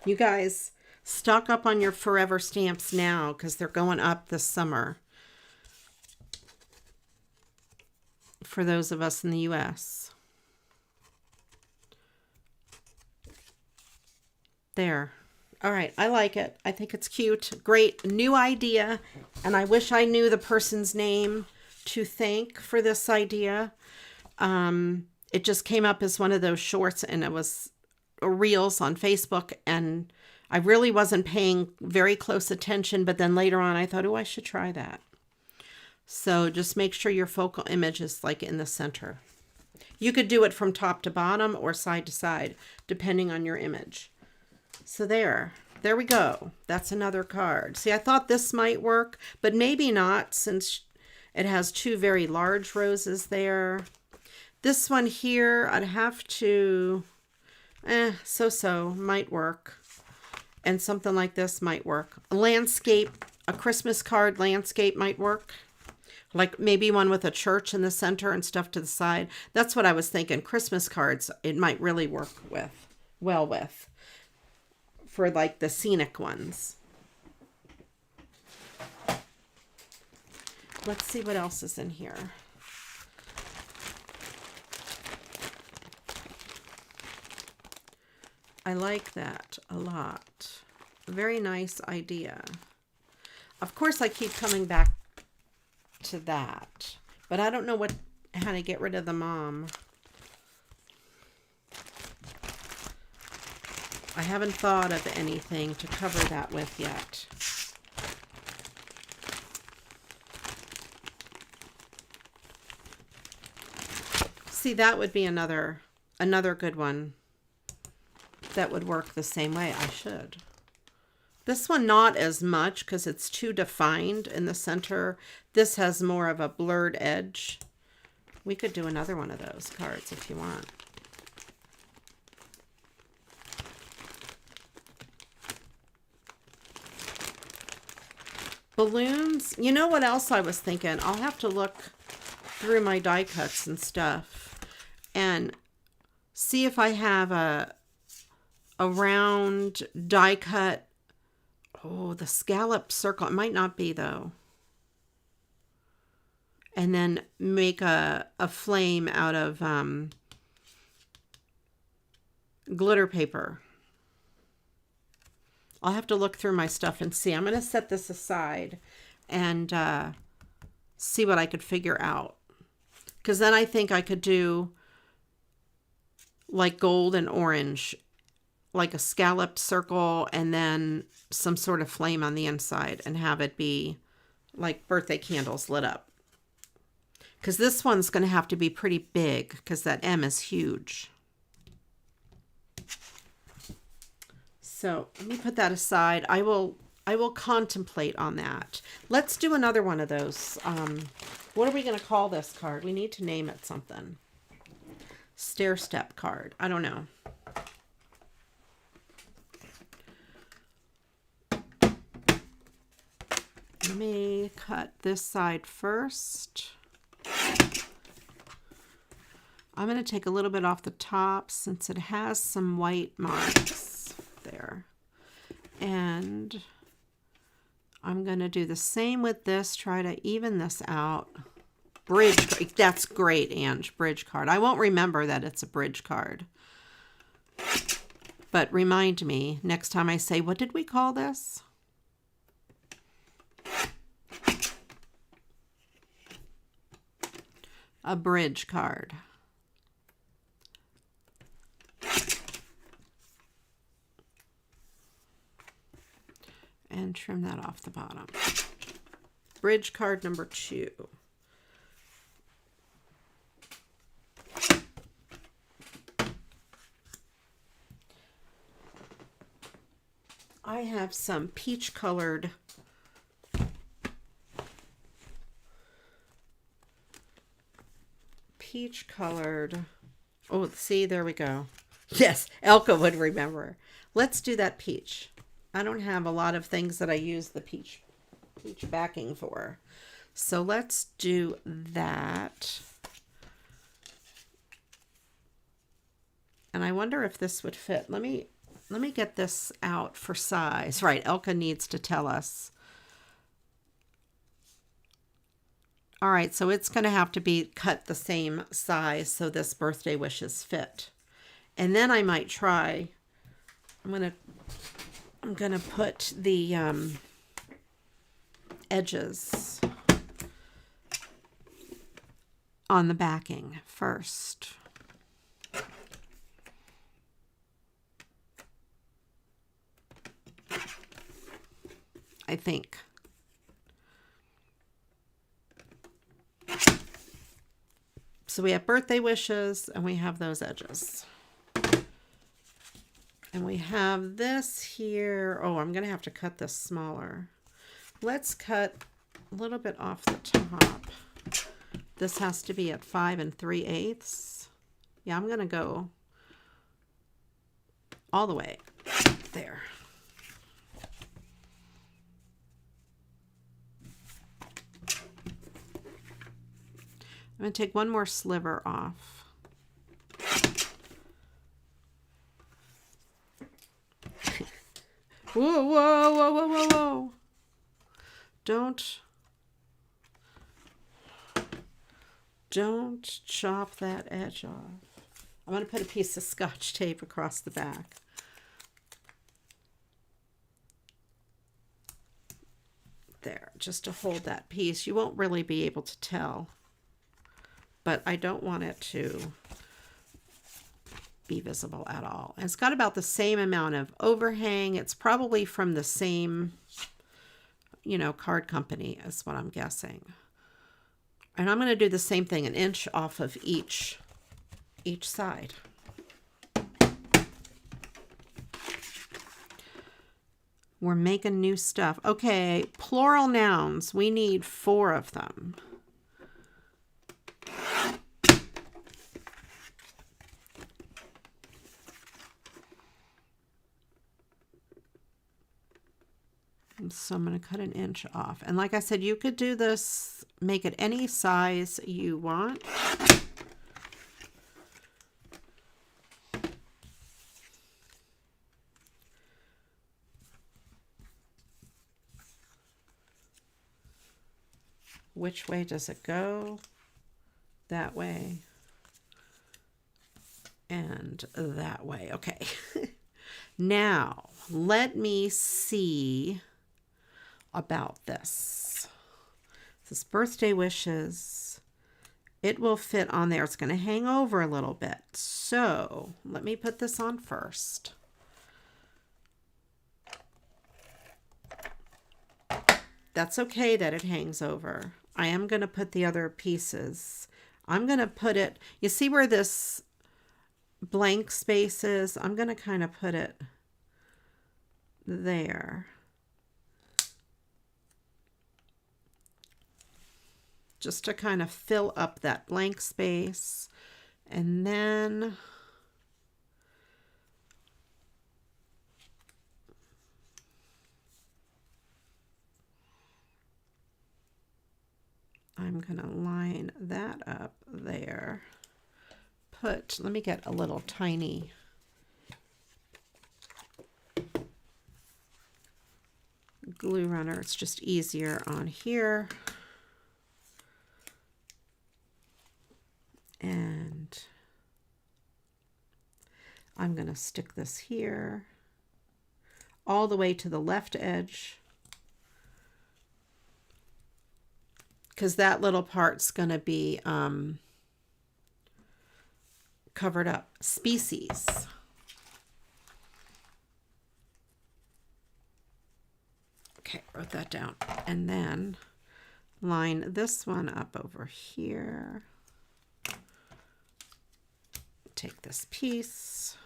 You guys, stock up on your forever stamps now because they're going up this summer for those of us in the US. There. All right, I like it. I think it's cute. Great new idea. And I wish I knew the person's name to thank for this idea. It just came up as one of those shorts, and it was reels on Facebook, and I really wasn't paying very close attention, but then later on I thought, oh, I should try that. So just make sure your focal image is like in the center. You could do it from top to bottom or side to side, depending on your image. So there we go. That's another card. See, I thought this might work, but maybe not since it has two very large roses there. This one here, I'd have to, so might work. And something like this might work. A landscape, a Christmas card landscape might work. Like maybe one with a church in the center and stuff to the side. That's what I was thinking. Christmas cards, it might really work well with. For like the scenic ones. Let's see what else is in here. I like that a lot. Very nice idea. Of course, I keep coming back to that, but I don't know how to get rid of the mom. I haven't thought of anything to cover that with yet. See, that would be another good one that would work the same way. I should. This one not as much because it's too defined in the center. This has more of a blurred edge. We could do another one of those cards if you want. Balloons. You know what else I was thinking? I'll have to look through my die cuts and stuff and see if I have a round die cut. Oh, the scallop circle. It might not be though. And then make a flame out of glitter paper. I'll have to look through my stuff and see. I'm going to set this aside and see what I could figure out. Because then I think I could do like gold and orange, like a scalloped circle and then some sort of flame on the inside and have it be like birthday candles lit up. Because this one's going to have to be pretty big because that M is huge. So let me put that aside. I will contemplate on that. Let's do another one of those. What are we going to call this card? We need to name it something. Stair step card. I don't know. Let me cut this side first. I'm going to take a little bit off the top since it has some white marks there. And I'm going to do the same with this. Try to even this out. Bridge. That's great, Ange. Bridge card. I won't remember that it's a bridge card. But remind me next time I say, what did we call this? A bridge card. And trim that off the bottom. Bridge card number 2. I have some peach colored oh, see, there we go. Yes, Elka would remember. Let's do that peach. I don't have a lot of things that I use the peach backing for. So let's do that. And I wonder if this would fit. Let me get this out for size. Right, Elka needs to tell us. All right, so it's going to have to be cut the same size so this birthday wishes fit. And then I might try, I'm going to put the edges on the backing first. I think. So we have birthday wishes and we have those edges. And we have this here. Oh, I'm going to have to cut this smaller. Let's cut a little bit off the top. This has to be at 5 3/8. Yeah, I'm going to go all the way there. I'm going to take one more sliver off. Whoa, whoa, whoa, whoa, whoa, whoa. Don't chop that edge off. I'm going to put a piece of Scotch tape across the back. There, just to hold that piece. You won't really be able to tell. But I don't want it to be visible at all. And it's got about the same amount of overhang. It's probably from the same, card company is what I'm guessing. And I'm going to do the same thing, 1 inch off of each side. We're making new stuff. Okay, plural nouns. We need 4 of them. So I'm going to cut 1 inch off. And like I said, you could do this, make it any size you want. Which way does it go? That way. And that way. Okay. Now, let me see about this. This birthday wishes. It will fit on there. It's going to hang over a little bit. So let me put this on first. That's okay that it hangs over. I am going to put the other pieces. I'm going to put it, you see where this blank space is? I'm going to kind of put it there. Just to kind of fill up that blank space. And then I'm going to line that up there. Let me get a little tiny glue runner. It's just easier on here. And I'm going to stick this here all the way to the left edge, because that little part's going to be covered up. Species. Okay, wrote that down. And then line this one up over here. Take this piece.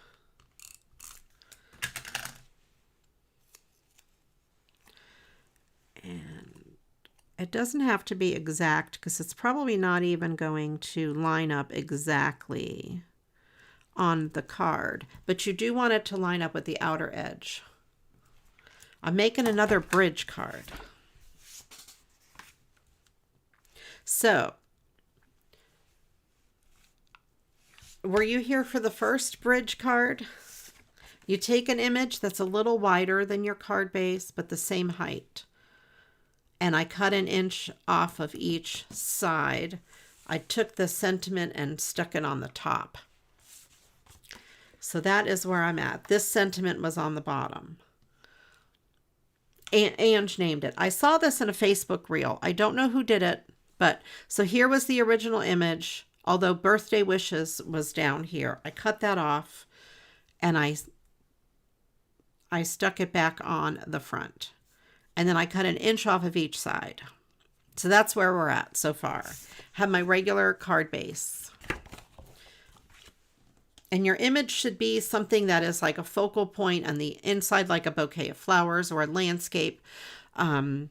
And it doesn't have to be exact because it's probably not even going to line up exactly on the card, but you do want it to line up with the outer edge. I'm making another bridge card. So, were you here for the first bridge card? You take an image that's a little wider than your card base, but the same height. And I cut an inch off of each side. I took the sentiment and stuck it on the top. So that is where I'm at. This sentiment was on the bottom. Ange named it. I saw this in a Facebook reel. I don't know who did it, but so here was the original image, although birthday wishes was down here. I cut that off and I stuck it back on the front. And then I cut an inch off of each side. So that's where we're at so far. Have my regular card base. And your image should be something that is like a focal point on the inside, like a bouquet of flowers or a landscape, like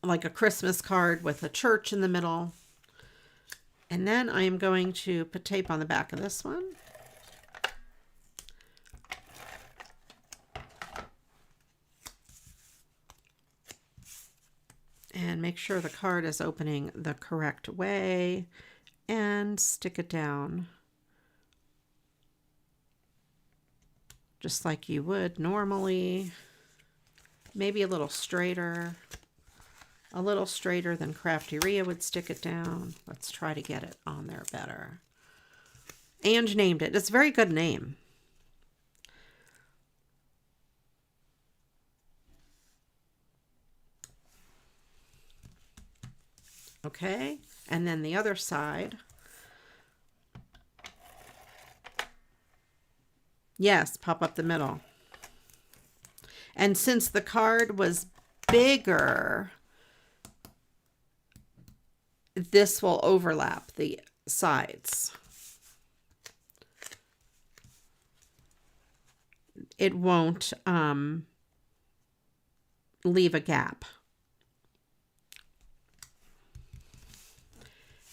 a Christmas card with a church in the middle. And then I am going to put tape on the back of this one. And make sure the card is opening the correct way and stick it down just like you would normally. Maybe a little straighter than CraftyRia would stick it down. Let's try to get it on there better. Ange named it. It's a very good name. Okay, and then the other side. Yes, pop up the middle. And since the card was bigger, this will overlap the sides. It won't leave a gap.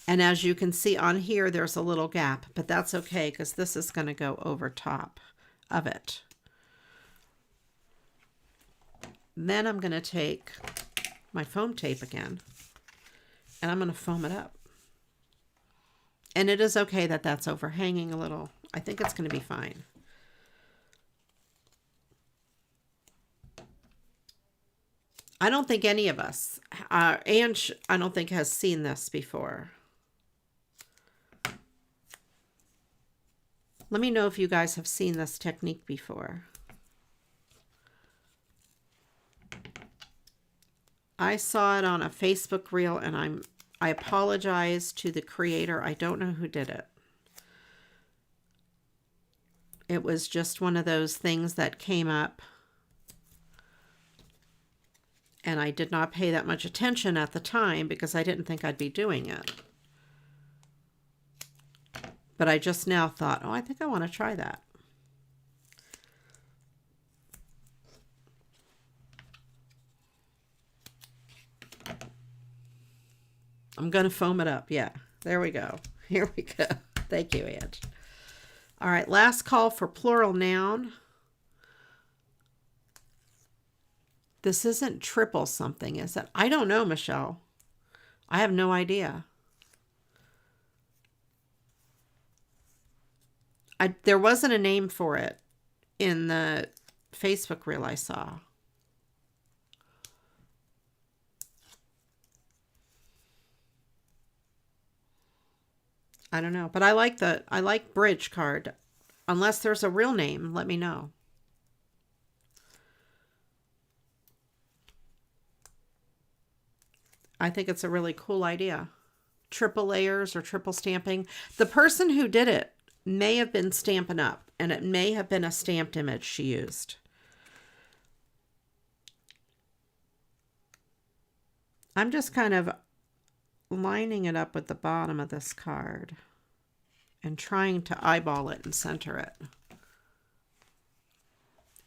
And as you can see on here, there's a little gap, but that's okay because this is going to go over top of it. Then I'm going to take my foam tape again and I'm going to foam it up. And it is okay that that's overhanging a little. I think it's going to be fine. I don't think any of us, Ange, I don't think has seen this before. Let me know if you guys have seen this technique before. I saw it on a Facebook reel and I apologize to the creator. I don't know who did it. It was just one of those things that came up and I did not pay that much attention at the time because I didn't think I'd be doing it. But I just now thought, oh, I think I want to try that. I'm going to foam it up. Yeah, there we go. Here we go. Thank you, Ange. All right, last call for plural noun. This isn't triple something, is it? I don't know, Michelle. I have no idea. There wasn't a name for it in the Facebook reel I saw. I don't know, but I like bridge card. Unless there's a real name, let me know. I think it's a really cool idea. Triple layers or triple stamping. The person who did it may have been Stampin' Up, and it may have been a stamped image she used. I'm just kind of lining it up with the bottom of this card and trying to eyeball it and center it.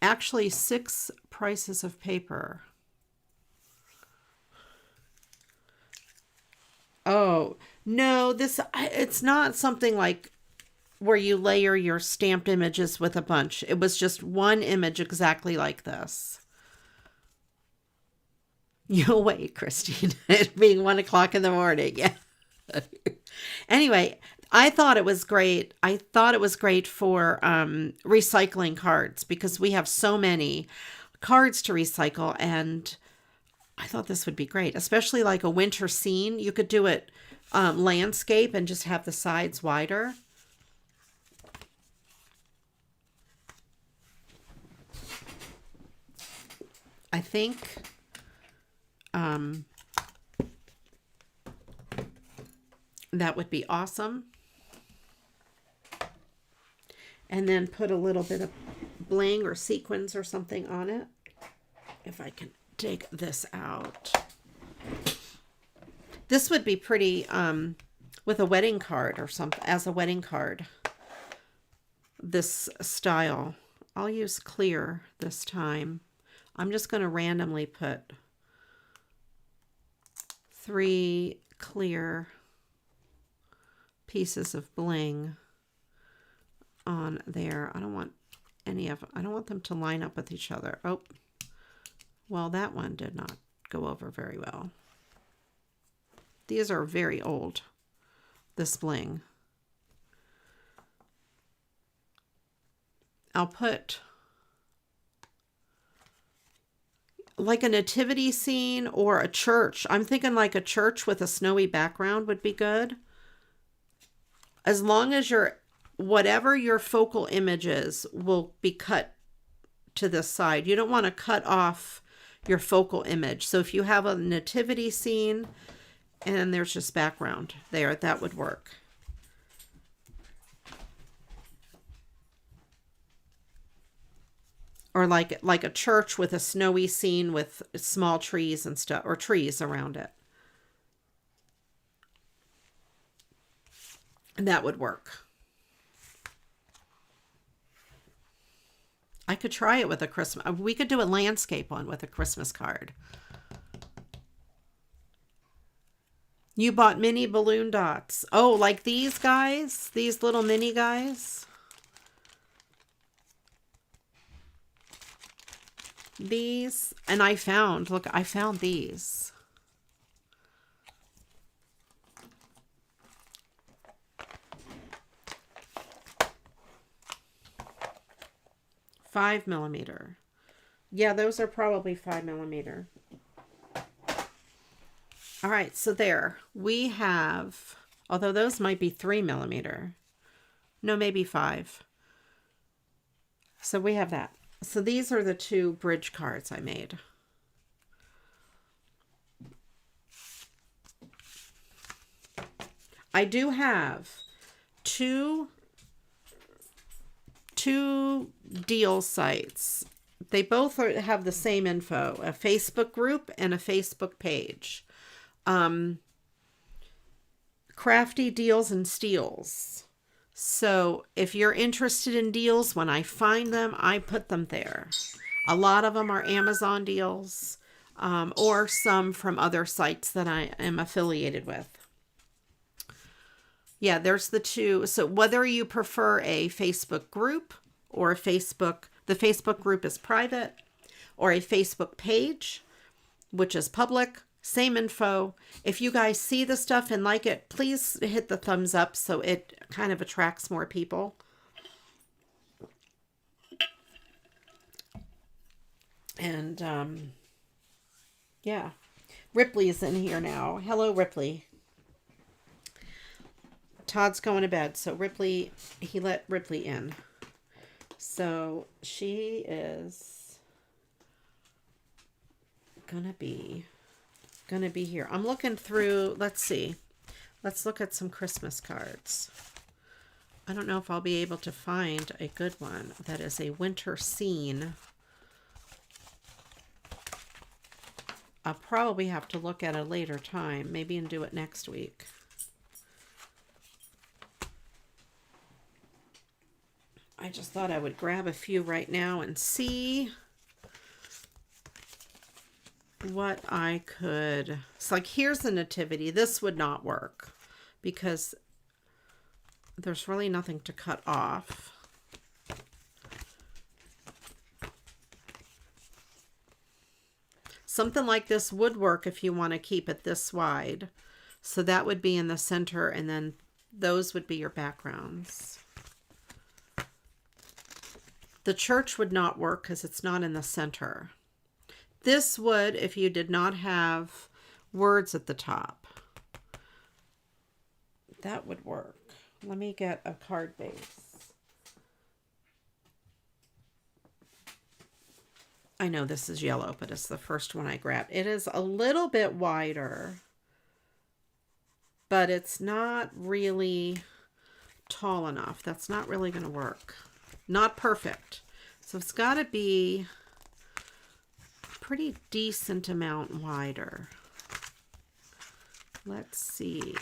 Actually, 6 prices of paper. Oh, no, it's not something like where you layer your stamped images with a bunch. It was just one image exactly like this. You'll wait, Christine. It being 1 o'clock in the morning. Yeah. Anyway, I thought it was great. I thought it was great for recycling cards because we have so many cards to recycle, and I thought this would be great, especially like a winter scene. You could do it landscape and just have the sides wider. I think that would be awesome. And then put a little bit of bling or sequins or something on it. If I can take this out. This would be pretty with a wedding card or something, as a wedding card. This style. I'll use clear this time. I'm just going to randomly put 3 clear pieces of bling on there. I don't want any of them. I don't want them to line up with each other. Oh, well, that one did not go over very well. These are very old, this bling. I'll put like a nativity scene or a church. I'm thinking like a church with a snowy background would be good. As long as whatever your focal image is will be cut to this side. You don't want to cut off your focal image. So if you have a nativity scene and there's just background there, that would work. Or like a church with a snowy scene with small trees and stuff, or trees around it. And that would work. I could try it with a Christmas. We could do a landscape one with a Christmas card. You bought mini balloon dots. Oh, like these guys? These little mini guys? These, and I found these. Five millimeter. Yeah, those are probably 5mm. All right, so there we have, although those might be 3mm. No, maybe 5. So we have that. So these are the 2 bridge cards I made. I do have two deal sites. They both have the same info, a Facebook group and a Facebook page. Crafty Deals and Steals. So if you're interested in deals, when I find them, I put them there. A lot of them are Amazon deals, or some from other sites that I am affiliated with. Yeah, there's the 2. So whether you prefer a Facebook group or the Facebook group is private, or a Facebook page, which is public, same info. If you guys see the stuff and like it, please hit the thumbs up so it kind of attracts more people. And yeah, Ripley's in here now. Hello, Ripley. Todd's going to bed, so he let Ripley in. So she is gonna be here. I'm looking through, let's see. Let's look at some Christmas cards. I don't know if I'll be able to find a good one that is a winter scene. I'll probably have to look at a later time, maybe, and do it next week. I just thought I would grab a few right now and see what I could. It's like, here's the nativity. This would not work because there's really nothing to cut off. Something like this would work if you want to keep it this wide. So that would be in the center, and then those would be your backgrounds. The church would not work because it's not in the center. This would if you did not have words at the top. That would work. Let me get a card base. I know this is yellow, but it's the first one I grabbed. It is a little bit wider, but it's not really tall enough. That's not really going to work. Not perfect. So it's got to be a pretty decent amount wider. Let's see.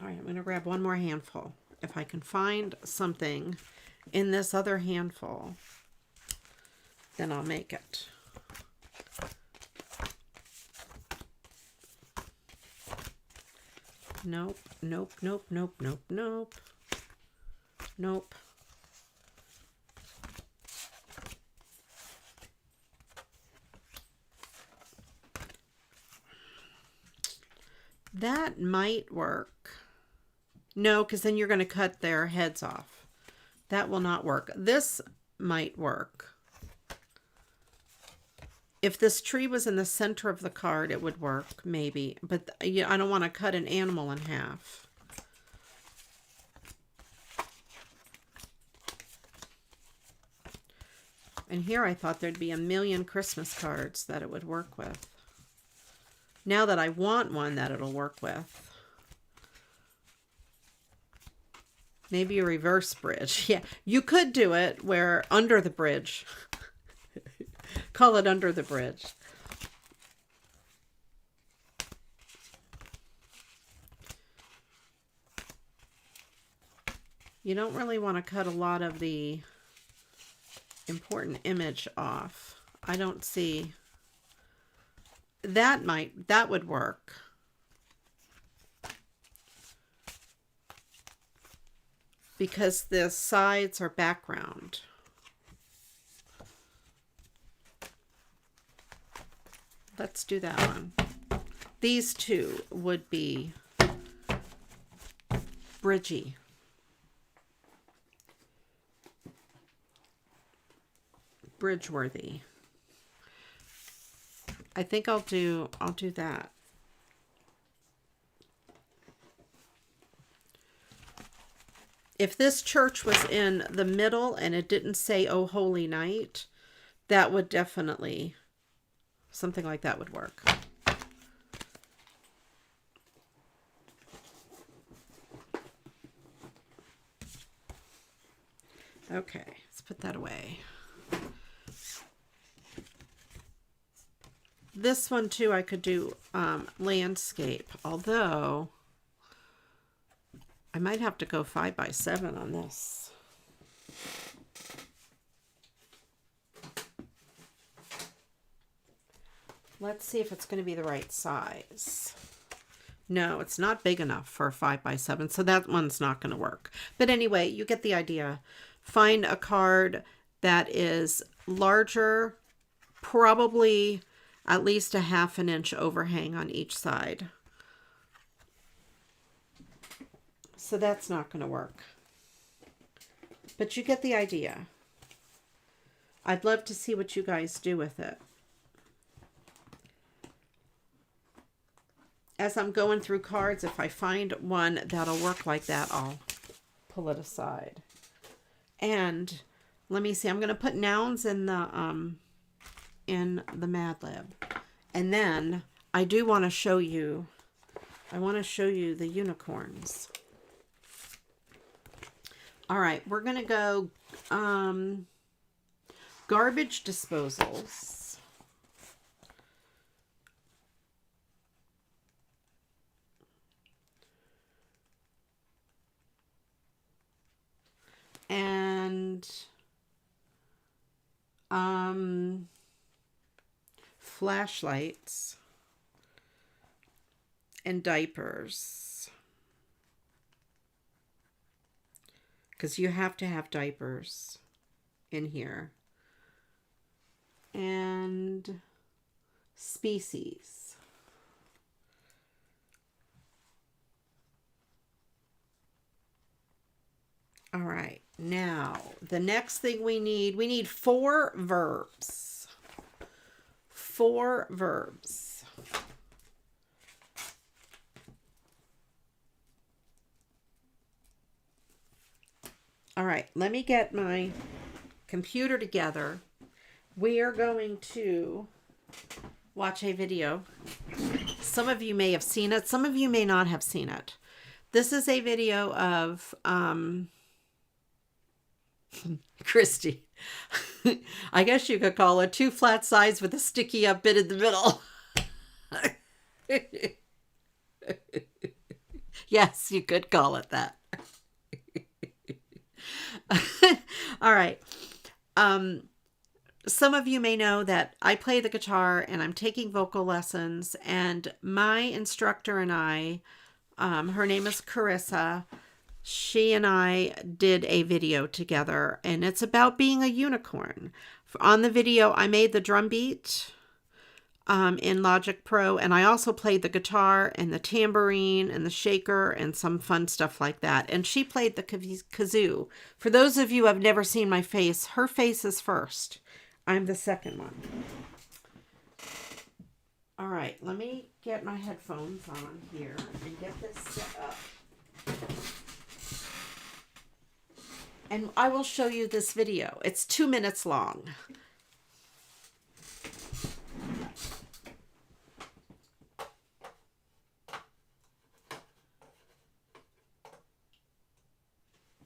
All right, I'm going to grab one more handful. If I can find something in this other handful, then I'll make it. Nope, nope, nope, nope, nope, nope. Nope. That might work. No, because then you're going to cut their heads off. That will not work. This might work. If this tree was in the center of the card, it would work, maybe. But yeah, I don't want to cut an animal in half. And here I thought there'd be a million Christmas cards that it would work with. Now that I want one that it'll work with. Maybe a reverse bridge. Yeah, you could do it where under the bridge. Call it under the bridge. You don't really want to cut a lot of the important image off. I don't see. That would work. Because the sides are background. Let's do that one. These two would be bridgy. Bridgeworthy. I think I'll do that. If this church was in the middle and it didn't say "Oh Holy Night," that would definitely, something like that would work. Okay, let's put that away. This one too, I could do landscape, although I might have to go 5x7 on this. Let's see if it's going to be the right size. No, it's not big enough for a 5x7, so that one's not going to work. But anyway, you get the idea. Find a card that is larger, probably at least a 1/2 inch overhang on each side. So that's not going to work. But you get the idea. I'd love to see what you guys do with it. As I'm going through cards, if I find one that'll work like that, I'll pull it aside. And let me see, I'm going to put nouns in the Mad Lib. And then I do want to show you, the unicorns. All right, we're going to go garbage disposals. And flashlights and diapers. Because you have to have diapers in here. And species. All right, now the next thing we need 4 verbs. 4 verbs. All right, let me get my computer together. We are going to watch a video. Some of you may have seen it. Some of you may not have seen it. This is a video of Christy. I guess you could call it 2 flat sides with a sticky up bit in the middle. Yes, you could call it that. All right. Some of you may know that I play the guitar and I'm taking vocal lessons, and my instructor and I, her name is Carissa, she and I did a video together, and it's about being a unicorn. On the video, I made the drum beat in Logic Pro, and I also played the guitar and the tambourine and the shaker and some fun stuff like that. And she played the kazoo. For those of you who have never seen my face, her face is first. I'm the second one. All right, let me get my headphones on here and get this set up. And I will show you this video. It's 2 minutes long.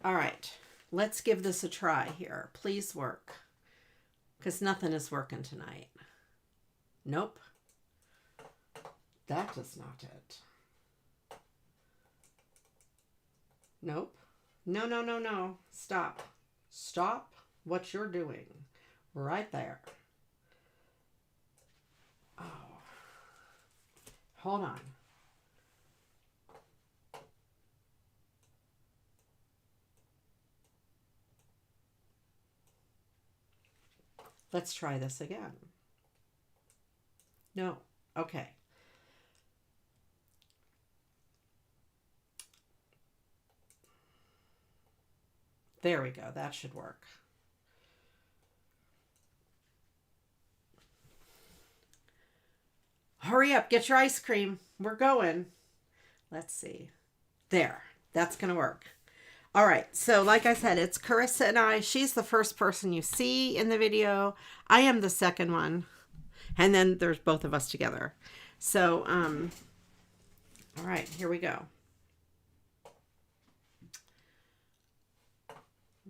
All right, let's give this a try here. Please work. Because nothing is working tonight. Nope. That is not it. Nope. No, no, no, no. Stop. Stop what you're doing. Right there. Oh. Hold on. Let's try this again. No. Okay. There we go. That should work. Hurry up. Get your ice cream. We're going. Let's see. There. That's going to work. All right. So like I said, it's Carissa and I. She's the first person you see in the video. I am the second one. And then there's both of us together. So, all right, here we go.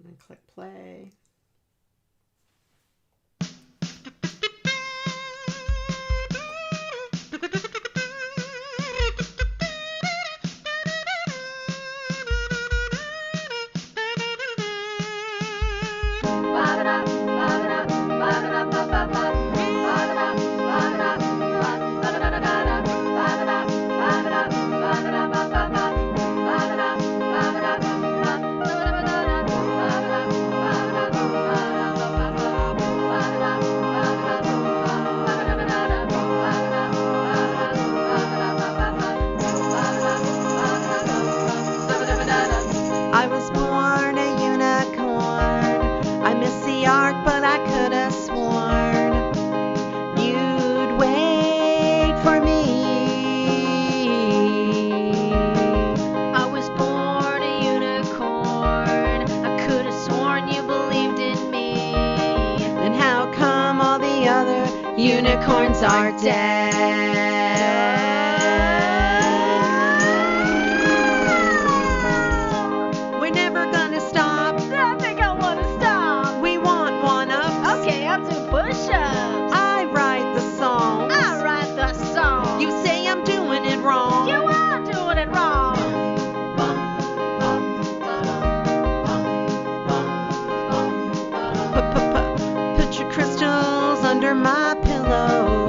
And click play. I was born a unicorn. I missed the ark, but I could have sworn you'd wait for me. I was born a unicorn. I could have sworn you believed in me. Then how come all the other unicorns are dead? My pillow,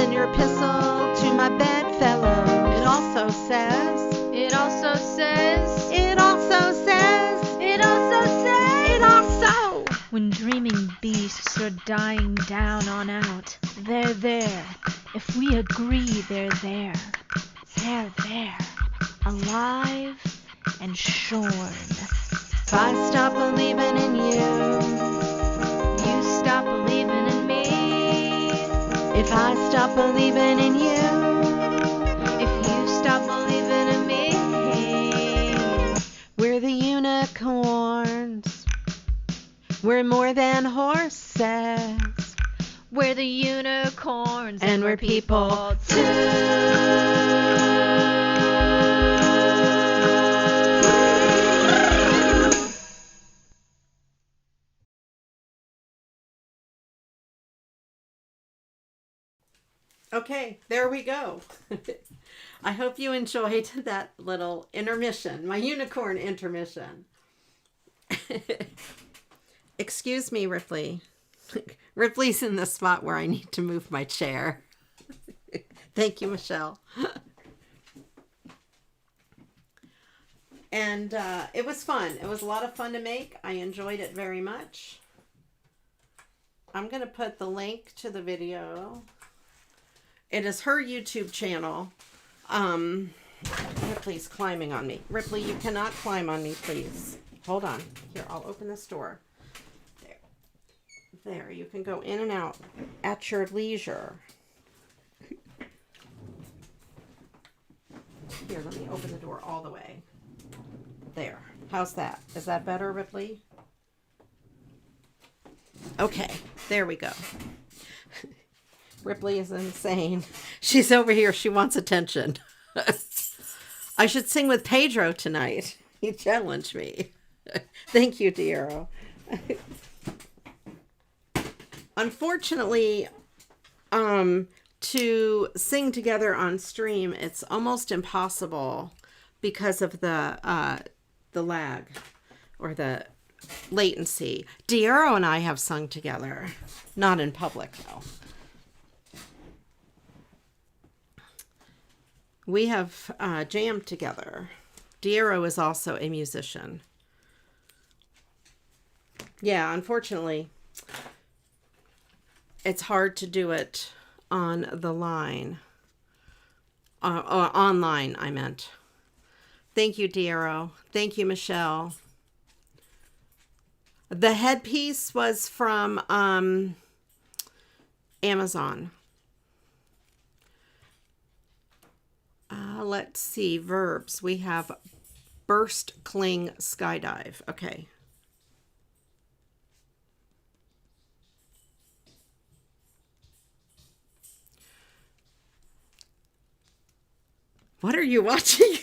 in your epistle to my bedfellow. It also says, It also says, it also says, it also says, it also. when dreaming beasts are dying down on out, they're there. If we agree they're there, they're there. Alive and shorn. If I stop believing in you, You stop believing in me. if I stop believing in you, If you stop believing in me. we're the unicorns. We're more than horses. We're the unicorns And we're people Okay, there we go. I hope you enjoyed that little intermission, my unicorn intermission. Excuse me, Ripley. Ripley's in the spot where I need to move my chair. Thank you, Michelle. And it was fun. It was a lot of fun to make. I enjoyed it very much. I'm going to put the link to the video. It is her YouTube channel. Ripley's climbing on me. Ripley, you cannot climb on me, please. Hold on. Here, I'll open this door. There, you can go in and out at your leisure. Here, let me open the door all the way. There. How's that? Is that better, Ripley? Okay, there we go. Ripley is insane. She's over here. She wants attention. I should sing with Pedro tonight. He challenged me. Thank you, Diero. Unfortunately, to sing together on stream, it's almost impossible because of the lag or the latency. Diero and I have sung together, not in public though. We have jammed together. Diero is also a musician. Yeah, unfortunately, it's hard to do it on the line. Or online, I meant. Thank you, Diero. Thank you, Michelle. The headpiece was from Amazon. Let's see, verbs. We have burst, cling, skydive. Okay. What are you watching?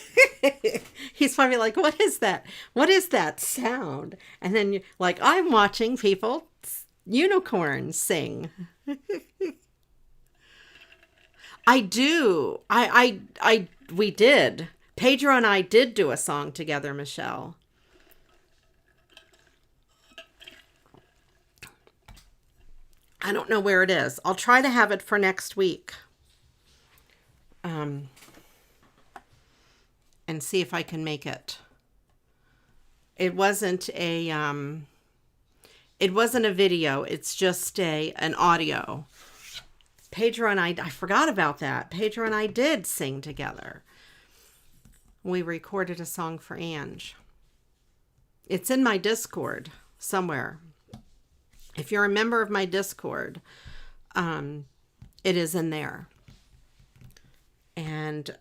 He's probably like, what is that? What is that sound? And then you're like, I'm watching people, unicorns sing. I do. We did. Pedro and I did do a song together, Michelle. I don't know where it is. I'll try to have it for next week. And see if I can make it. It wasn't a video. It's just an audio. Pedro and I forgot about that. Pedro and I did sing together. We recorded a song for Ange. It's in my Discord somewhere. If you're a member of my Discord, it is in there. And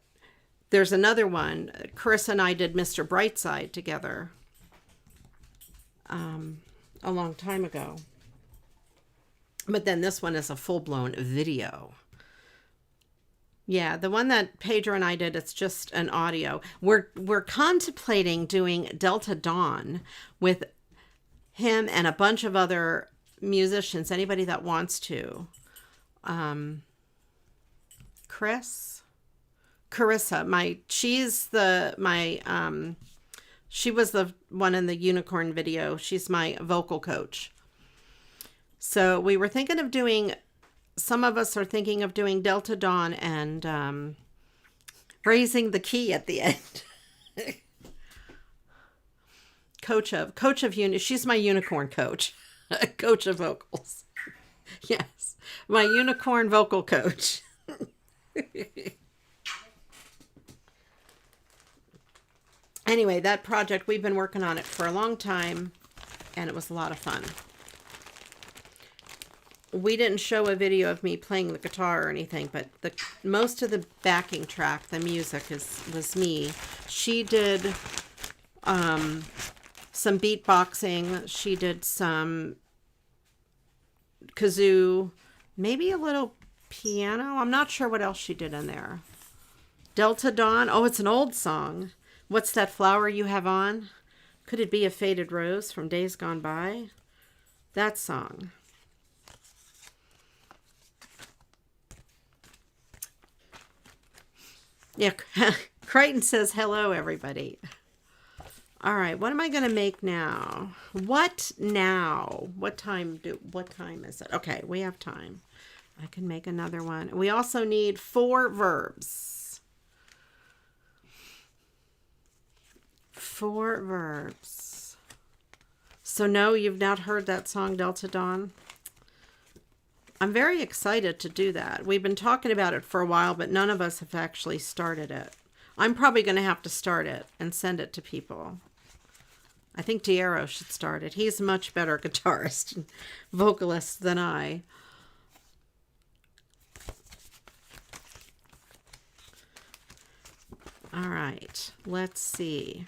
there's another one. Chris and I did Mr. Brightside together a long time ago. But then this one is a full-blown video. Yeah, the one that Pedro and I did, it's just an audio. We're contemplating doing Delta Dawn with him and a bunch of other musicians, anybody that wants to. Carissa, she was the one in the unicorn video. She's my vocal coach. So we were thinking of doing some of us are thinking of doing Delta Dawn and raising the key at the end. Coach of she's my unicorn coach. Coach of vocals. Yes, my unicorn vocal coach. Anyway, that project, we've been working on it for a long time, and it was a lot of fun. We didn't show a video of me playing the guitar or anything, but most of the backing track, the music, was me. She did some beatboxing. She did some kazoo, maybe a little piano. I'm not sure what else she did in there. Delta Dawn. Oh, it's an old song. What's that flower you have on? Could it be a faded rose from days gone by? That song. Yeah, Crichton says hello, everybody. All right, what am I going to make now? What now? What time is it? Okay, we have time. I can make another one. We also need 4 verbs. 4 verbs. So no, you've not heard that song, Delta Dawn? I'm very excited to do that. We've been talking about it for a while, but none of us have actually started it. I'm probably going to have to start it and send it to people. I think Diero should start it. He's a much better guitarist and vocalist than I. All right, let's see.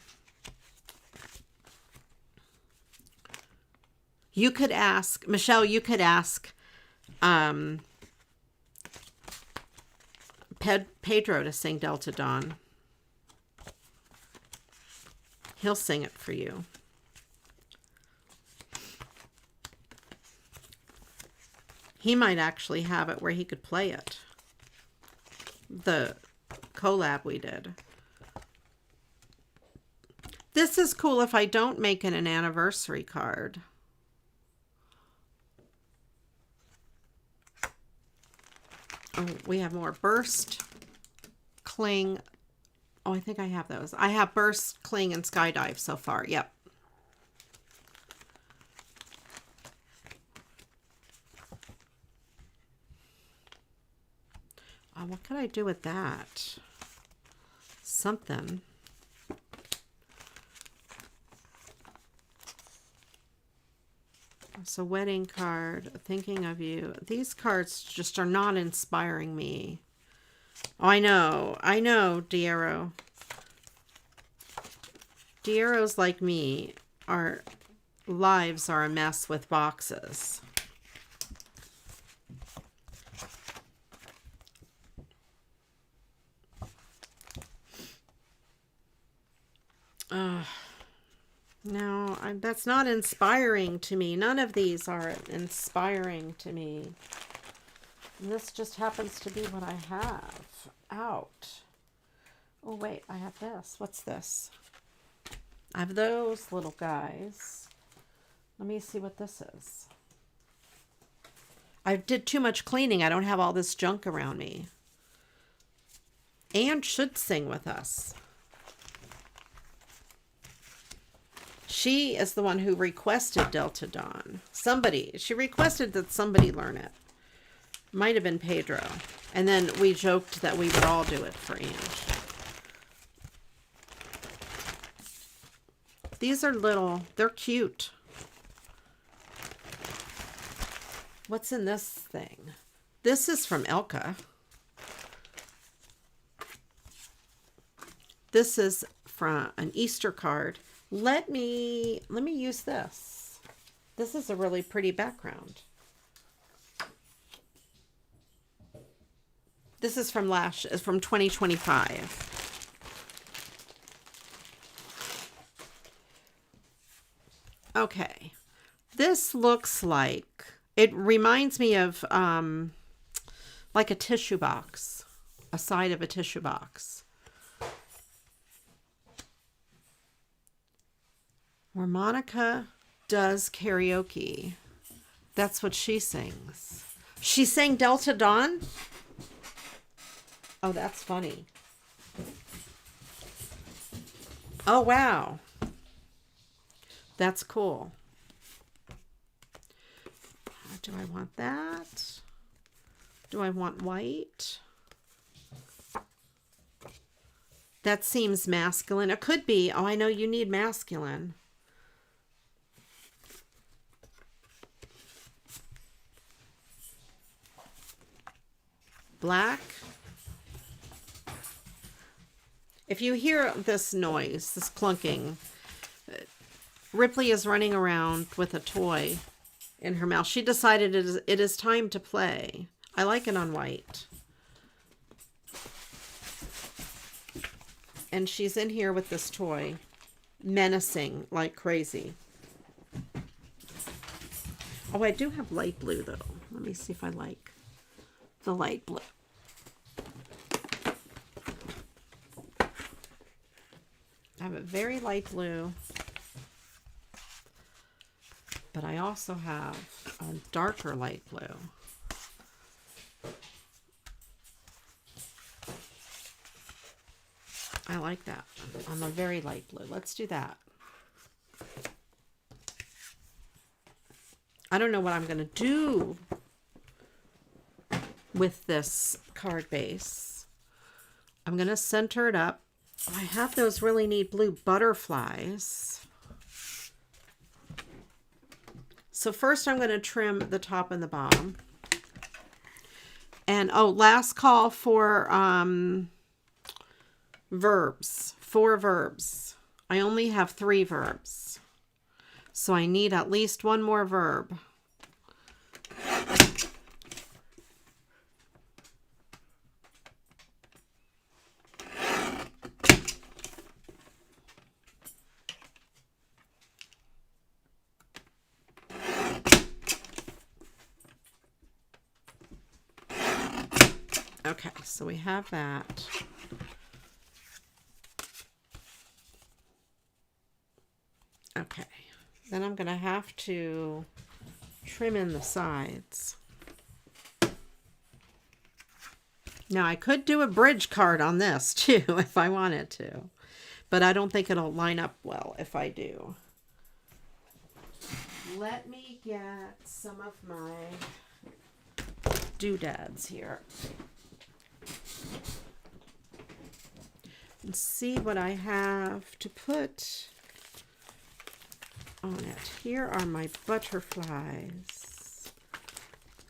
You could ask, Michelle, you could ask Pedro to sing Delta Dawn. He'll sing it for you. He might actually have it where he could play it. The collab we did. This is cool if I don't make it an anniversary card. Oh, we have more burst, cling. Oh, I think I have those. I have burst, cling, and skydive so far. Yep. What could I do with that? Something. So wedding card, thinking of you. These cards just are not inspiring me. Oh, I know, Diero. Diero's like me. Our lives are a mess with boxes. No, that's not inspiring to me. None of these are inspiring to me. This just happens to be what I have out. Oh, wait, I have this. What's this? I have those little guys. Let me see what this is. I did too much cleaning. I don't have all this junk around me. Anne should sing with us. She is the one who requested Delta Dawn. She requested that somebody learn it. Might have been Pedro. And then we joked that we would all do it for Ange. These are little, they're cute. What's in this thing? This is from Elka. This is from an Easter card. Let me use this. This is a really pretty background. This is from 2025. Okay. This looks like, it reminds me of like a tissue box, a side of a tissue box. Where Monica does karaoke. That's what she sings. She's saying Delta Dawn? Oh, that's funny. Oh, wow. That's cool. Do I want that? Do I want white? That seems masculine. It could be. Oh, I know you need masculine. Black. If you hear this noise, this clunking, Ripley is running around with a toy in her mouth. She decided it is time to play. I like it on white. And she's in here with this toy, menacing like crazy. Oh, I do have light blue, though. Let me see if I like the light blue. I have a very light blue, but I also have a darker light blue. I like that on the very light blue. Let's do that. I don't know what I'm going to do with this card base. I'm going to center it up. I have those really neat blue butterflies. So first I'm going to trim the top and the bottom. And oh, last call for verbs. 4 verbs. I only have 3 verbs. So I need at least 1 more verb. Okay, so we have that. Okay, then I'm going to have to trim in the sides. Now, I could do a bridge card on this too if I wanted to, but I don't think it'll line up well if I do. Let me get some of my doodads here. And see what I have to put on it. Here are my butterflies.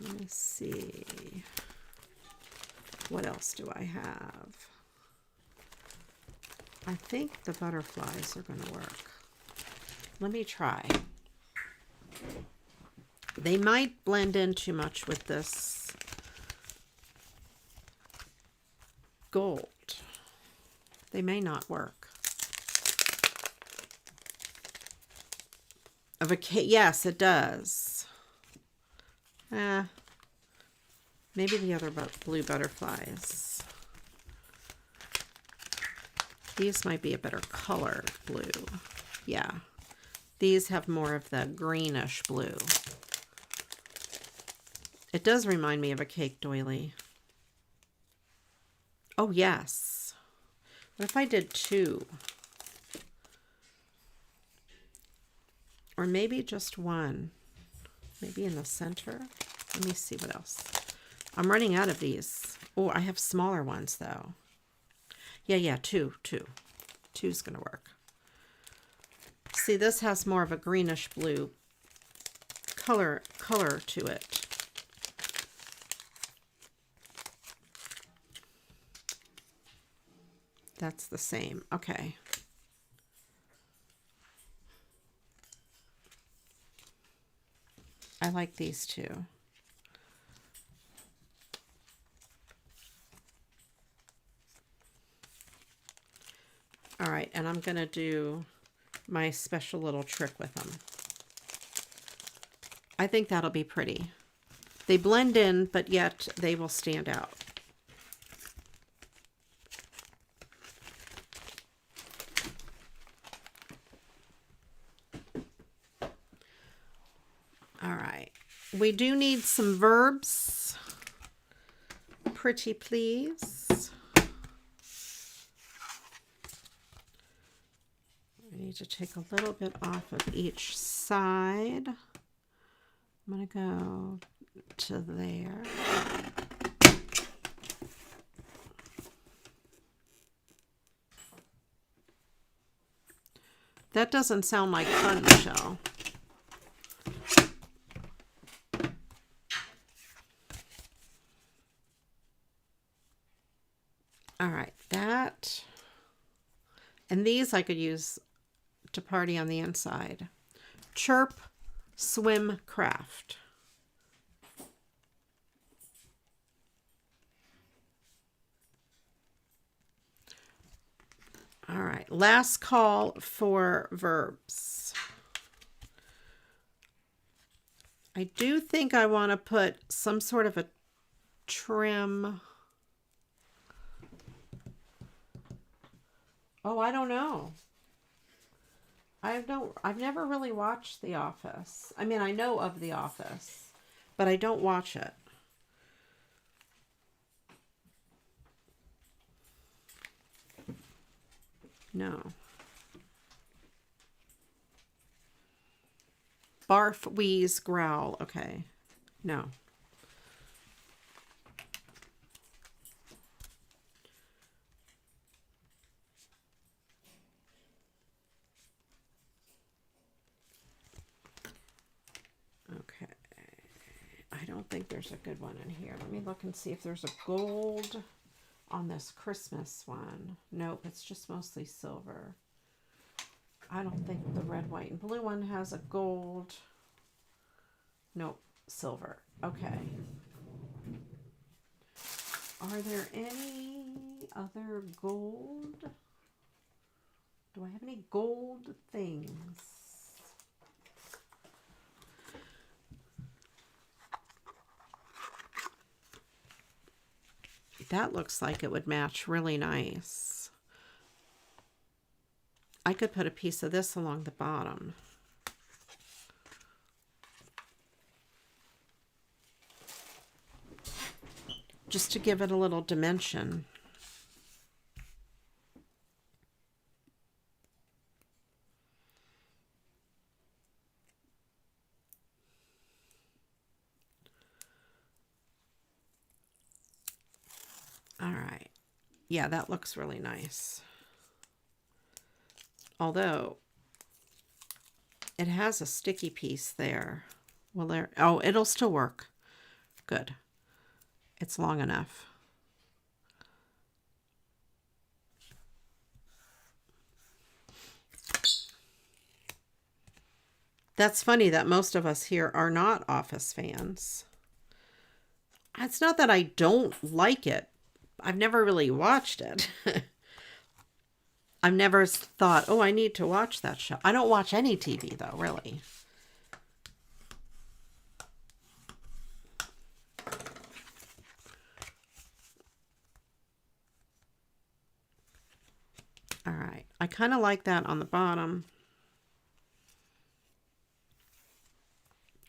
Let me see. What else do I have? I think the butterflies are going to work. Let me try. They might blend in too much with this gold. They may not work. Of a cake, yes, it does. Maybe the other blue butterflies. These might be a better colored blue. Yeah. These have more of the greenish blue. It does remind me of a cake doily. Oh, yes. What if I did 2? Or maybe just 1. Maybe in the center. Let me see what else. I'm running out of these. Oh, I have smaller ones though. Yeah, 2. 2's gonna work. See, this has more of a greenish blue color to it. That's the same. Okay. I like these two. All right, and I'm going to do my special little trick with them. I think that'll be pretty. They blend in, but yet they will stand out. All right. We do need some verbs. pretty, please. I need to take a little bit off of each side. I'm going to go to there. That doesn't sound like fun, Michelle. All right, that. And these I could use to party on the inside. Chirp, Swim, Craft. All right, last call for verbs. I do think I want to put some sort of a trim. Oh, I don't know. I've never really watched The Office. I mean, I know of The Office, but I don't watch it. No. Barf, wheeze, growl. Okay. No. Okay. I don't think there's a good one in here. Let me look and see if there's a gold on this Christmas one. Nope, it's just mostly silver. I don't think the red, white, and blue one has a gold. Nope, silver. Okay. Are there any other gold? Do I have any gold things? That looks like it would match really nice. I could put a piece of this along the bottom. Just to give it a little dimension. All right. Yeah, that looks really nice. Although it has a sticky piece there. Well, there. Oh, it'll still work. Good. It's long enough. That's funny that most of us here are not Office fans. It's not that I don't like it. I've never really watched it. I've never thought, oh, I need to watch that show. I don't watch any TV, though, really. All right. I kind of like that on the bottom.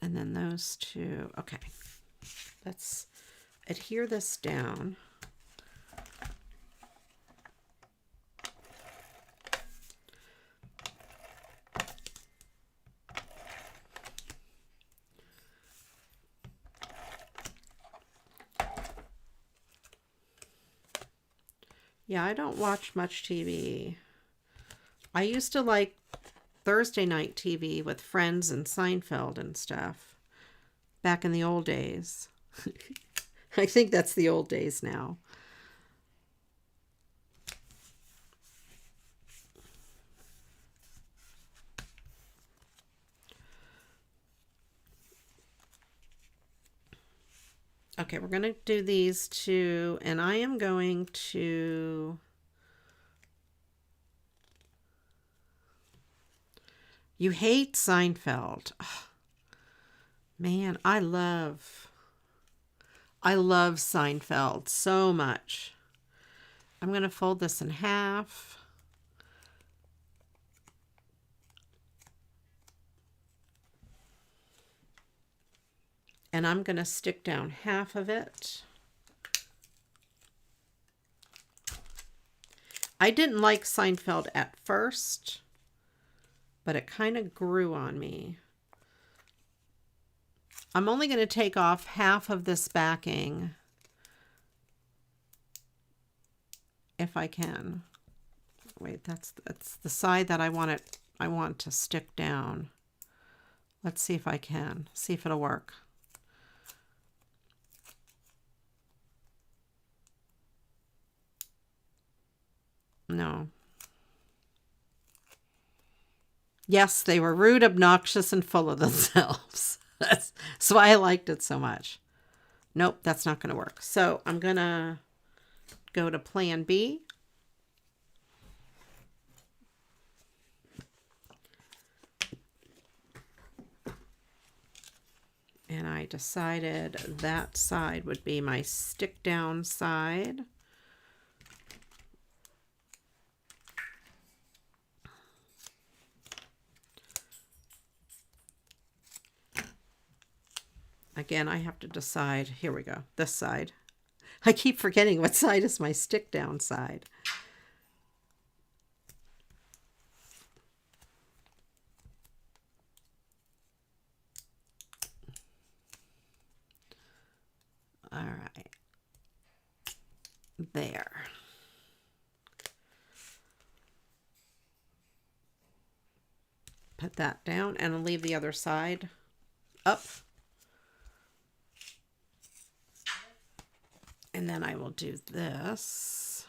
And then those two. Okay. Let's adhere this down. Yeah, I don't watch much TV. I used to like Thursday night TV with Friends and Seinfeld and stuff back in the old days. I think that's the old days now. Okay, we're going to do these two, and I am going to... You hate Seinfeld. Oh, man, I love Seinfeld so much. I'm going to fold this in half. And I'm going to stick down half of it. I didn't like Seinfeld at first, but it kind of grew on me. I'm only going to take off half of this backing if I can. Wait, that's the side that I want to stick down. Let's see if I can. See if it'll work. No. Yes, they were rude, obnoxious, and full of themselves. That's why I liked it so much. Nope, that's not going to work. So I'm going to go to Plan B. And I decided that side would be my stick down side. Again, I have to decide. Here we go. This side. I keep forgetting what side is my stick down side. All right. There. Put that down and I'll leave the other side up. And then I will do this.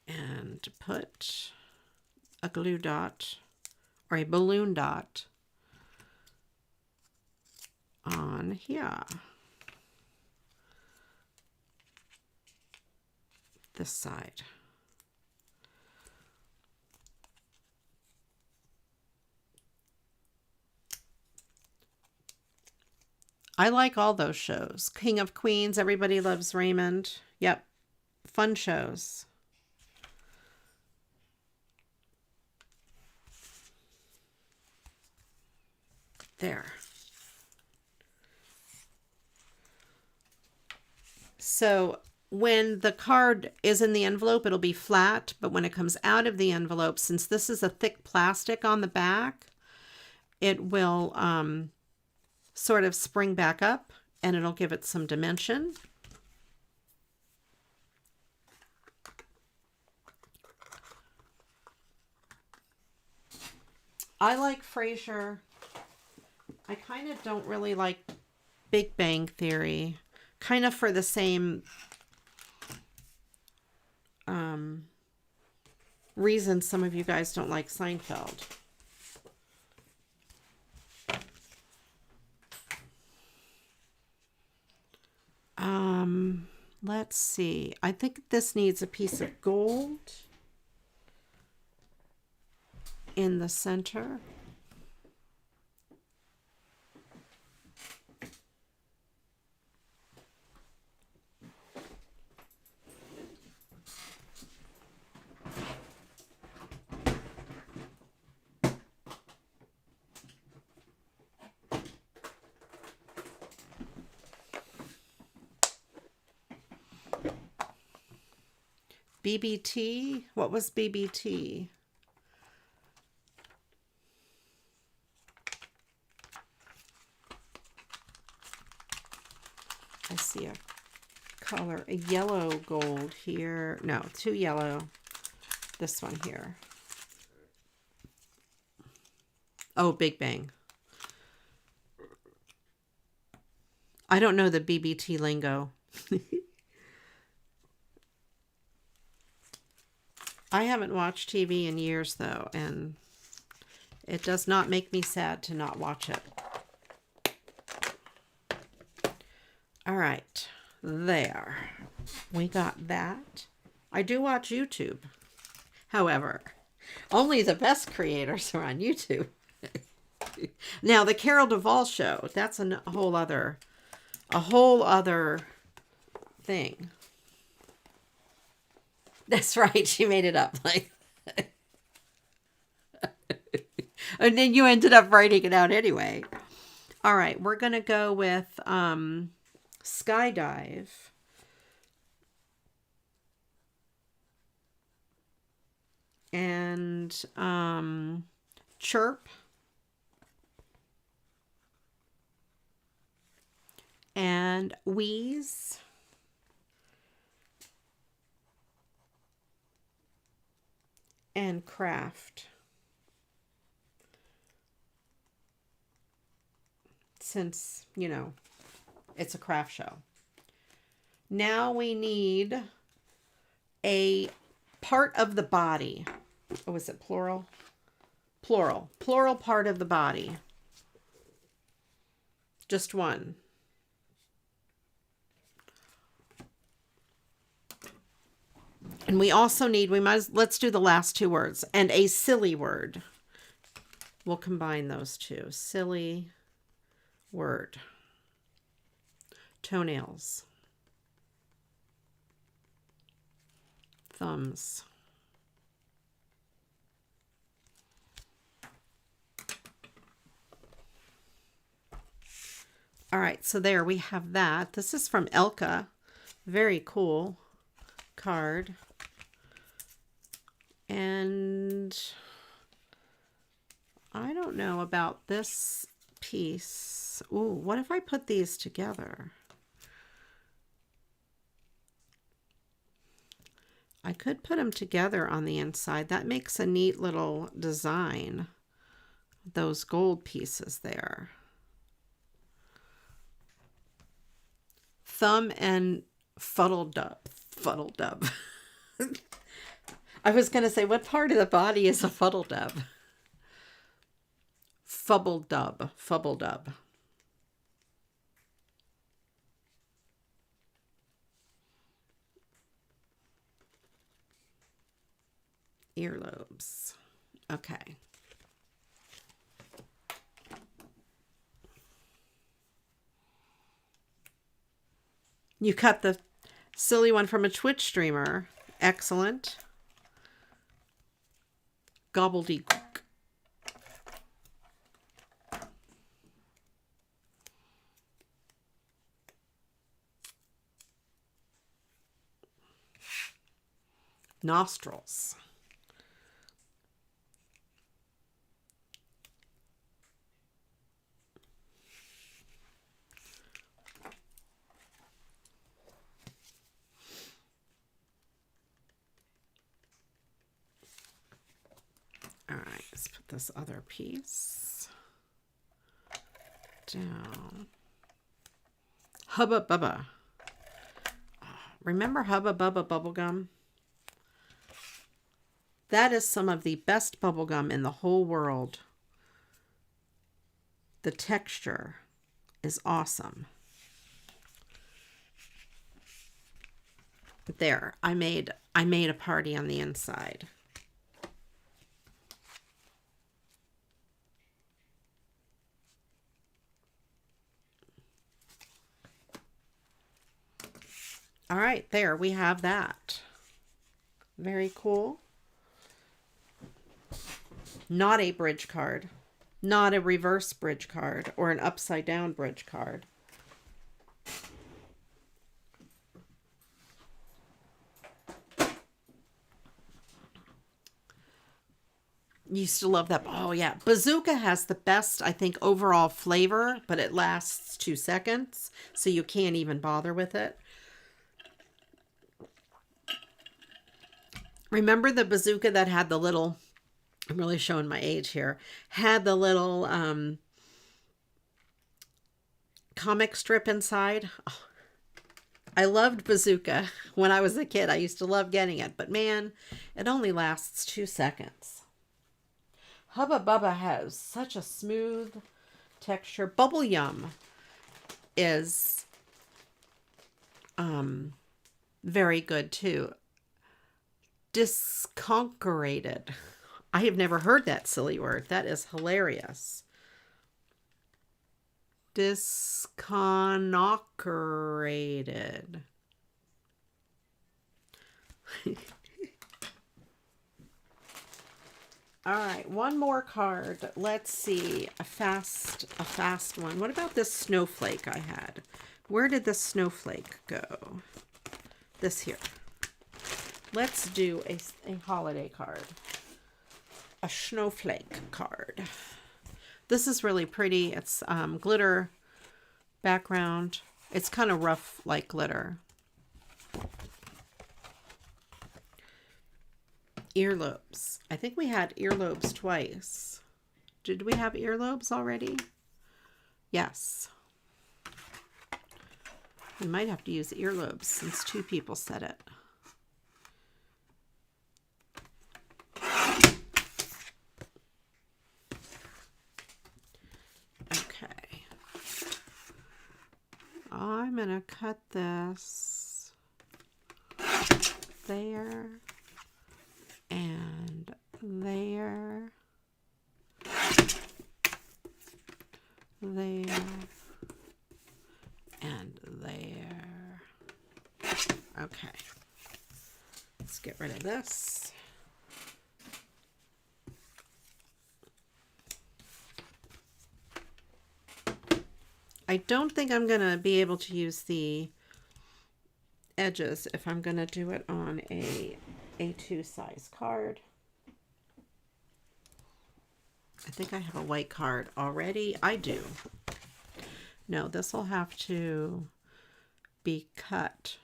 And put a glue dot or a balloon dot on here. This side. I like all those shows. King of Queens, Everybody Loves Raymond. Yep. Fun shows. There. So when the card is in the envelope, it'll be flat, but when it comes out of the envelope, since this is a thick plastic on the back, it will sort of spring back up and it'll give it some dimension. I like Frasier. I kind of don't really like Big Bang Theory, kind of for the same reason some of you guys don't like Seinfeld. Let's see. I think this needs a piece of gold in the center. BBT? What was BBT? I see a color, a yellow gold here. No, too yellow. This one here. Oh, Big Bang. I don't know the BBT lingo. I haven't watched TV in years, though, and it does not make me sad to not watch it. All right, there. We got that. I do watch YouTube. However, only the best creators are on YouTube. Now, the Carol Duvall show, that's a whole other thing. That's right. She made it up. Like, And then you ended up writing it out anyway. All right, we're going to go with skydive. And chirp. And wheeze. And craft. Since, you know, it's a craft show. Now we need a part of the body. Oh, is it plural? Plural. Plural part of the body. Just one. And we also need, let's do the last two words. And a silly word. We'll combine those two. Silly word. Toenails. Thumbs. All right, so there we have that. This is from Elka. Very cool card. And I don't know about this piece. Ooh, what if I put these together? I could put them together on the inside. That makes a neat little design. Those gold pieces there. Thumb and fuddle-dub. Fuddle-dub. I was going to say, what part of the body is a fuddle-dub? Fubble-dub. Fubble-dub. Earlobes. Okay. You cut the silly one from a Twitch streamer. Excellent. Gobbledygook. Nostrils. All right, let's put this other piece down. Hubba Bubba. Remember Hubba Bubba bubblegum? That is some of the best bubblegum in the whole world. The texture is awesome. There, I made a party on the inside. All right, there we have that. Very cool. Not a bridge card. Not a reverse bridge card or an upside down bridge card. Used to love that. Oh yeah, Bazooka has the best, I think, overall flavor, but it lasts 2 seconds, so you can't even bother with it. Remember the Bazooka that had the little, I'm really showing my age here, had the little comic strip inside? Oh, I loved Bazooka when I was a kid. I used to love getting it, but man, it only lasts 2 seconds. Hubba Bubba has such a smooth texture. Bubble Yum is very good too. Disconquerated. I have never heard that silly word. That is hilarious. Disconquerated. All right, one more card. Let's see, a fast one. What about this snowflake I had? Where did the snowflake go? This here. Let's do a holiday card. A snowflake card. This is really pretty. It's glitter background. It's kind of rough like glitter. Earlobes. I think we had earlobes twice. Did we have earlobes already? Yes. We might have to use earlobes since 2 people said it. Okay. I'm going to cut this there. And there, and there. Okay, let's get rid of this. I don't think I'm going to be able to use the edges if I'm going to do it on a A2 size card. I think I have a white card already. I do. No, this will have to be cut.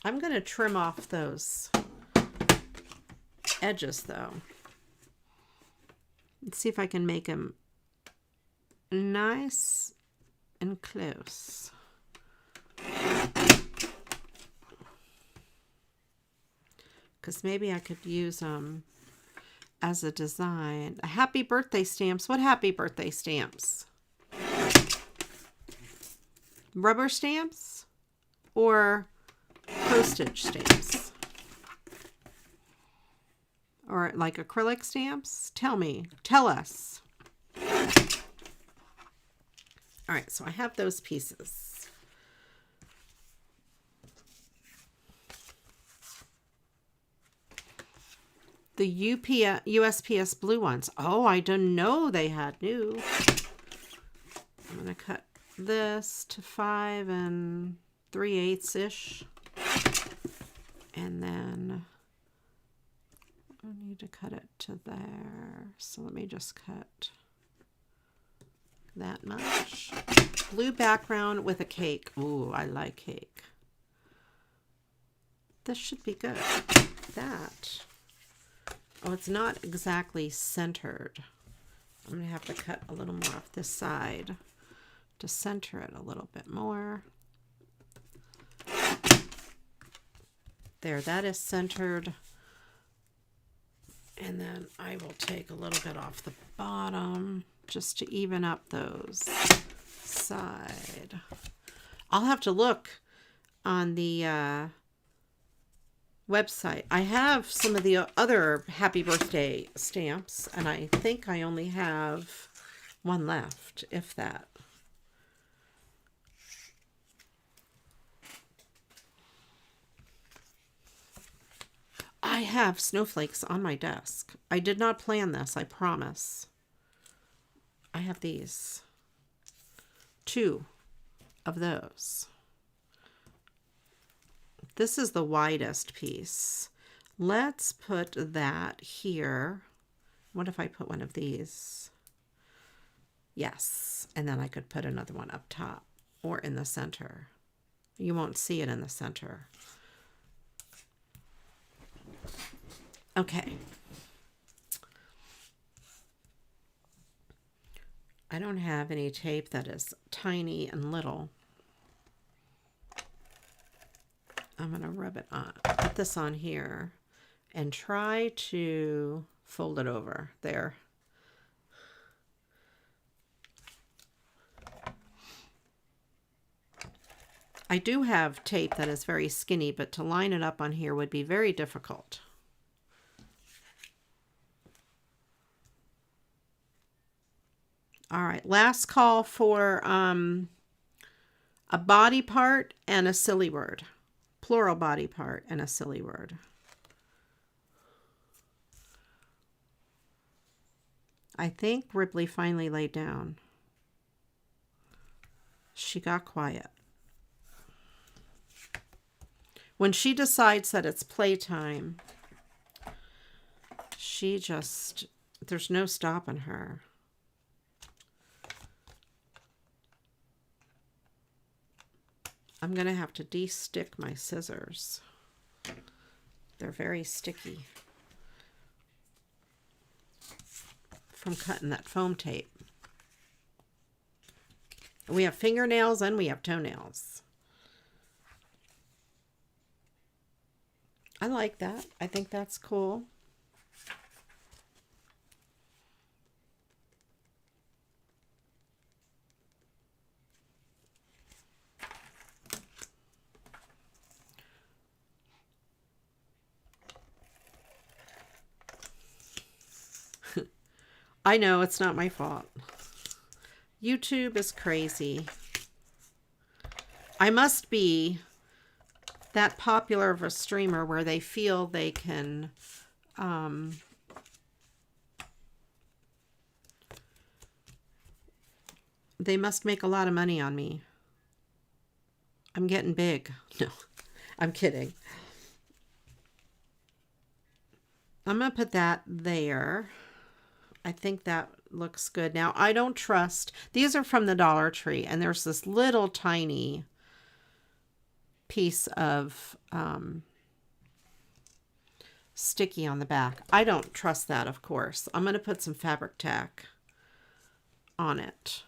I'm going to trim off those edges though. Let's see if I can make them nice and close. Because maybe I could use them as a design. Happy birthday stamps. What happy birthday stamps? Rubber stamps or postage stamps? Or like acrylic stamps? Tell me. Tell us. All right, so I have those pieces. The USPS blue ones. Oh, I didn't know they had new. I'm going to cut this to 5 3/8-ish. And then I need to cut it to there. So let me just cut that much. Blue background with a cake. Ooh, I like cake. This should be good. That. Oh, it's not exactly centered. I'm going to have to cut a little more off this side to center it a little bit more. There, that is centered. And then I will take a little bit off the bottom just to even up those side. I'll have to look on the website. I have some of the other happy birthday stamps, and I think I only have one left, if that. I have snowflakes on my desk. I did not plan this, I promise. I have these. 2 of those. This is the widest piece. Let's put that here. What if I put one of these? Yes. And then I could put another one up top or in the center. You won't see it in the center. Okay. I don't have any tape that is tiny and little. I'm going to rub it on, put this on here and try to fold it over there. I do have tape that is very skinny, but to line it up on here would be very difficult. All right, last call for a body part and a silly word. Plural body part and a silly word. I think Ripley finally laid down. She got quiet. When she decides that it's playtime, she just, there's no stopping her. I'm going to have to de-stick my scissors. They're very sticky from cutting that foam tape. We have fingernails and we have toenails. I like that. I think that's cool. I know it's not my fault. YouTube is crazy. I must be that popular of a streamer where they feel they can they must make a lot of money on me. I'm getting big. No, I'm kidding. I'm gonna put that there. I think that looks good. Now, I don't trust, these are from the Dollar Tree, and there's this little tiny piece of sticky on the back. I don't trust that, of course. I'm going to put some fabric tack on it.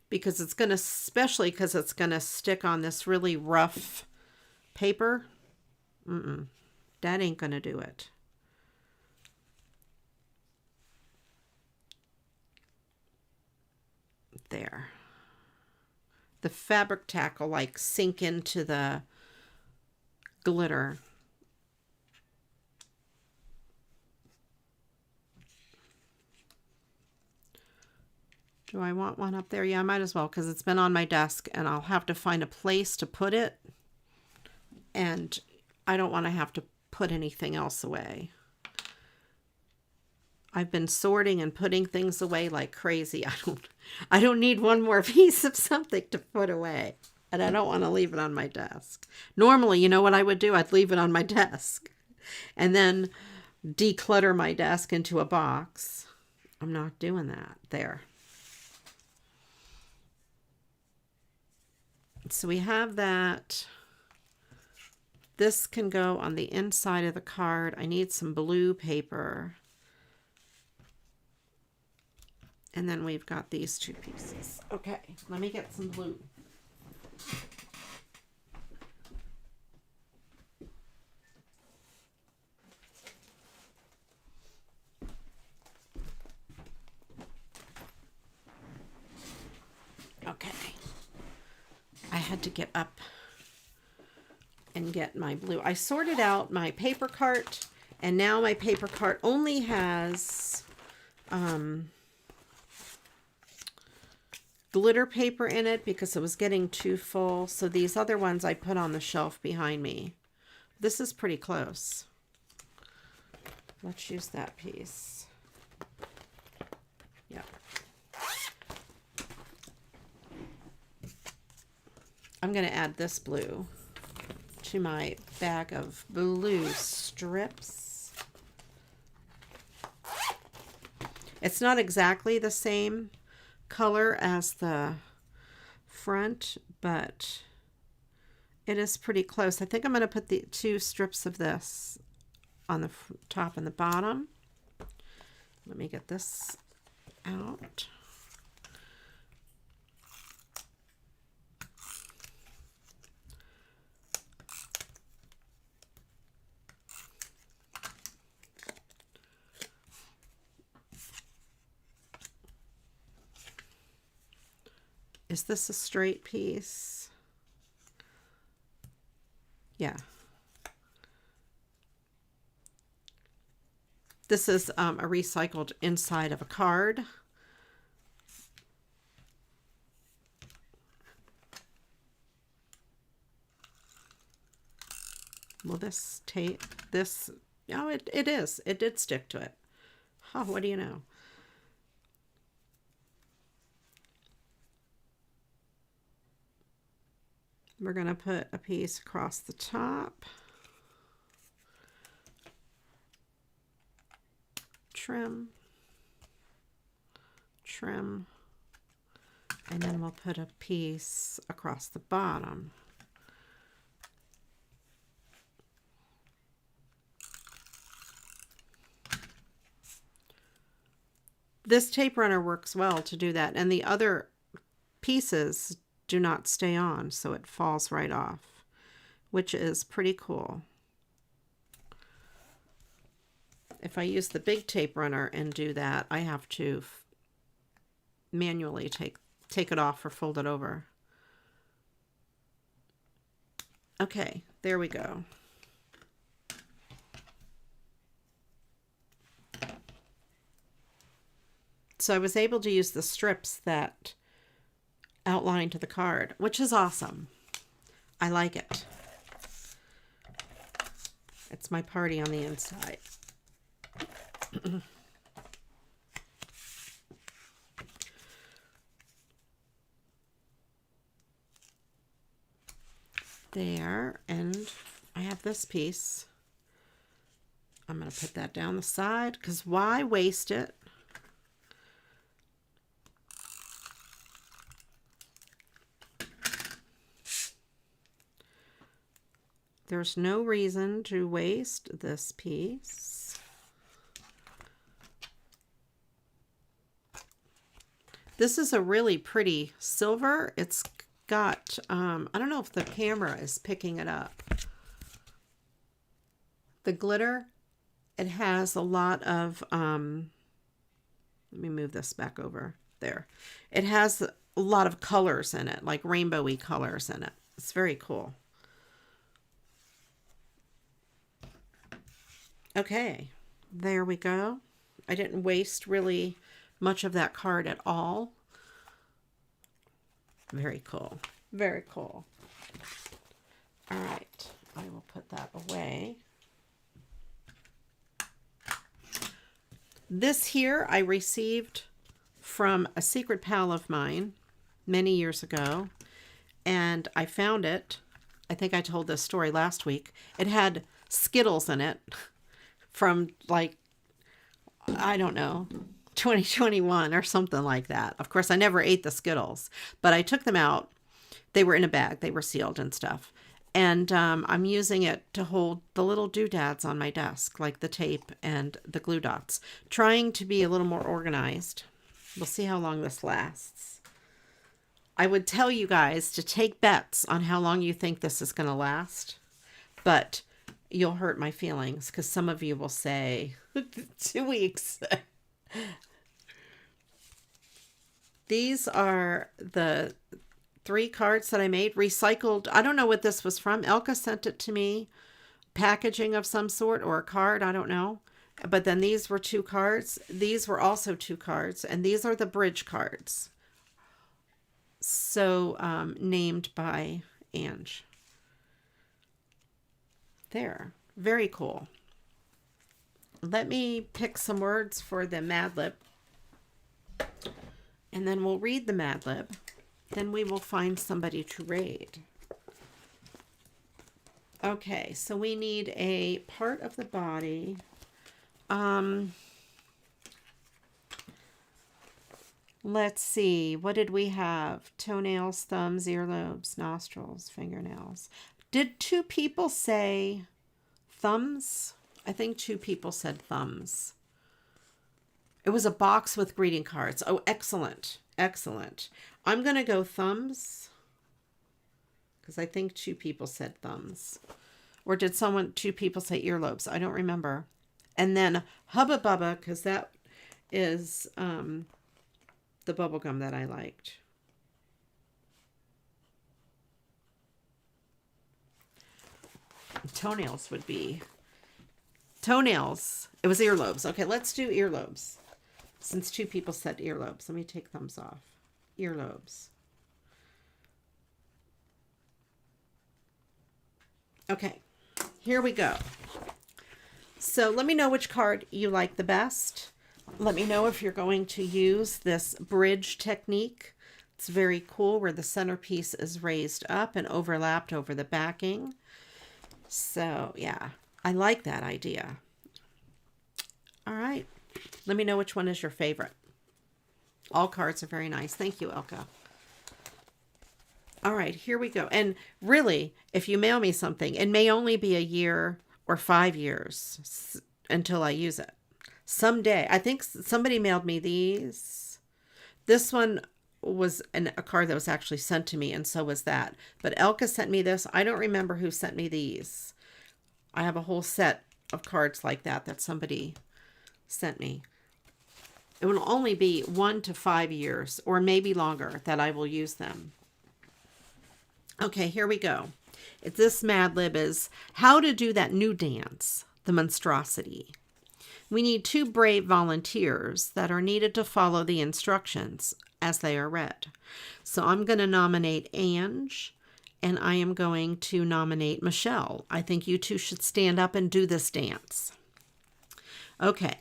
Because it's going to, especially because it's going to stick on this really rough paper. That ain't going to do it. There. The fabric tack will like sink into the glitter. Do I want one up there? Yeah, I might as well because it's been on my desk and I'll have to find a place to put it. And I don't want to have to put anything else away. I've been sorting and putting things away like crazy. I don't need one more piece of something to put away. And I don't want to leave it on my desk. Normally, you know what I would do? I'd leave it on my desk and then declutter my desk into a box. I'm not doing that. There. So we have that. This can go on the inside of the card. I need some blue paper. And then we've got these two pieces. Okay, let me get some blue. Okay. I had to get up and get my blue. I sorted out my paper cart, and now my paper cart only has glitter paper in it because it was getting too full. So these other ones I put on the shelf behind me. This is pretty close. Let's use that piece. Yeah. I'm going to add this blue to my bag of blue strips. It's not exactly the same color as the front, but it is pretty close. I think I'm going to put the 2 strips of this on the top and the bottom. Let me get this out. Is this a straight piece? Yeah. This is a recycled inside of a card. Will this tape? this, oh, it is. It did stick to it. Oh, what do you know? We're going to put a piece across the top. Trim. Trim. And then we'll put a piece across the bottom. This tape runner works well to do that, and the other pieces do not stay on, so it falls right off, which is pretty cool. If I use the big tape runner and do that, I have to manually take it off or fold it over. Okay, there we go. So I was able to use the strips that outlined the card, which is awesome. I like it. It's my party on the inside. There, and I have this piece. I'm going to put that down the side because why waste it? There's no reason to waste this piece. This is a really pretty silver. It's got, I don't know if the camera is picking it up. The glitter, it has a lot of, let me move this back over there. It has a lot of colors in it, like rainbowy colors in it. It's very cool. Okay, there we go. I didn't waste really much of that card at all. Very cool. Very cool. All right, I will put that away. This here I received from a secret pal of mine many years ago, and I found it. I think I told this story last week. It had Skittles in it. From like, I don't know, 2021 or something like that. Of course, I never ate the Skittles, but I took them out. They were in a bag. They were sealed and stuff. And I'm using it to hold the little doodads on my desk, like the tape and the glue dots. Trying to be a little more organized. We'll see how long this lasts. I would tell you guys to take bets on how long you think this is going to last. But you'll hurt my feelings because some of you will say 2 weeks. These are the 3 cards that I made, recycled. I don't know what this was from. Elka sent it to me, packaging of some sort or a card. I don't know. But then these were 2 cards. These were also 2 cards. And these are the bridge cards. So named by Ange. There. Very cool. Let me pick some words for the Mad Lib. And then we'll read the Mad Lib. Then we will find somebody to raid. Okay, so we need a part of the body. Let's see. What did we have? Toenails, thumbs, earlobes, nostrils, fingernails. Did 2 people say thumbs? I think 2 people said thumbs. It was a box with greeting cards. Oh, excellent. Excellent. I'm going to go thumbs because I think 2 people said thumbs. Or did 2 people say earlobes? I don't remember. And then Hubba Bubba, because that is the bubble gum that I liked. Toenails would be toenails. It was earlobes. Okay, let's do earlobes. Since 2 people said earlobes, let me take thumbs off. Earlobes. Okay, here we go. So let me know which card you like the best. Let me know if you're going to use this bridge technique. It's very cool where the centerpiece is raised up and overlapped over the backing. So yeah, I like that idea. All right. Let me know which one is your favorite. All cards are very nice. Thank you, Elka. All right, here we go. And really, if you mail me something, it may only be a year or 5 years until I use it. Someday, I think somebody mailed me these. This one was a card that was actually sent to me, and so was that. But Elka sent me this. I don't remember who sent me these. I have a whole set of cards like that somebody sent me. It will only be 1 to 5 years, or maybe longer, that I will use them. Okay, here we go. This Mad Lib is how to do that new dance, the monstrosity. We need 2 brave volunteers that are needed to follow the instructions as they are read. So I'm going to nominate Ange, and I am going to nominate Michelle. I think you two should stand up and do this dance. Okay.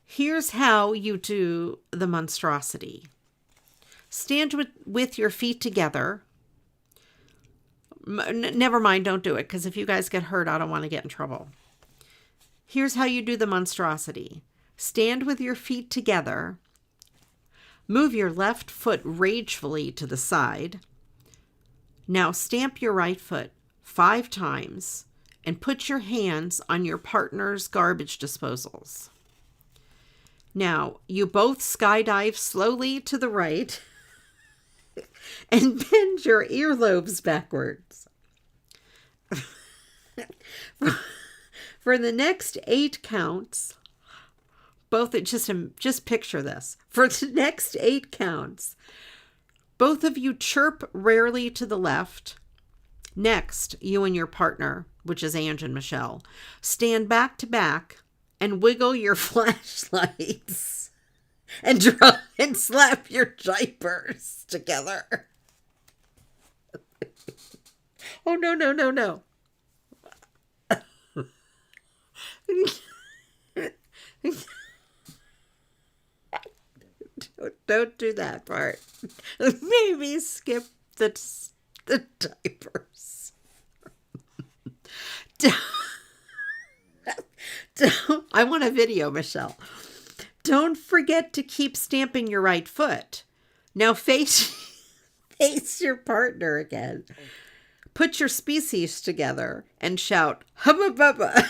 Here's how you do the monstrosity. Stand with your feet together. Never mind, don't do it, because if you guys get hurt, I don't want to get in trouble. Here's how you do the monstrosity. Stand with your feet together. Move your left foot ragefully to the side. Now stamp your right foot 5 times and put your hands on your partner's garbage disposals. Now, you both skydive slowly to the right and bend your earlobes backwards. For the next 8 counts, just picture this. For the next 8 counts, both of you chirp rarely to the left. Next, you and your partner, which is Ange and Michelle, stand back to back and wiggle your flashlights and draw and slap your diapers together. Oh, no, no, no, no. Don't do that part. Maybe skip the diapers. I want a video, Michelle. Don't forget to keep stamping your right foot. Now face your partner again. Put your species together and shout, hubba bubba.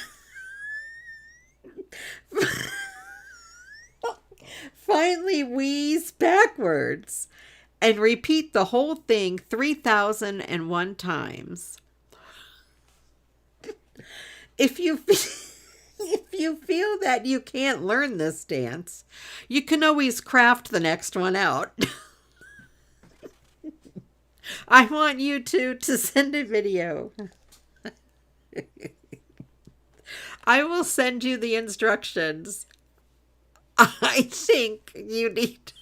Finally wheeze backwards and repeat the whole thing 3,001 times. If you feel that you can't learn this dance, you can always craft the next one out. I want you to send a video. I will send you the instructions. I think you need.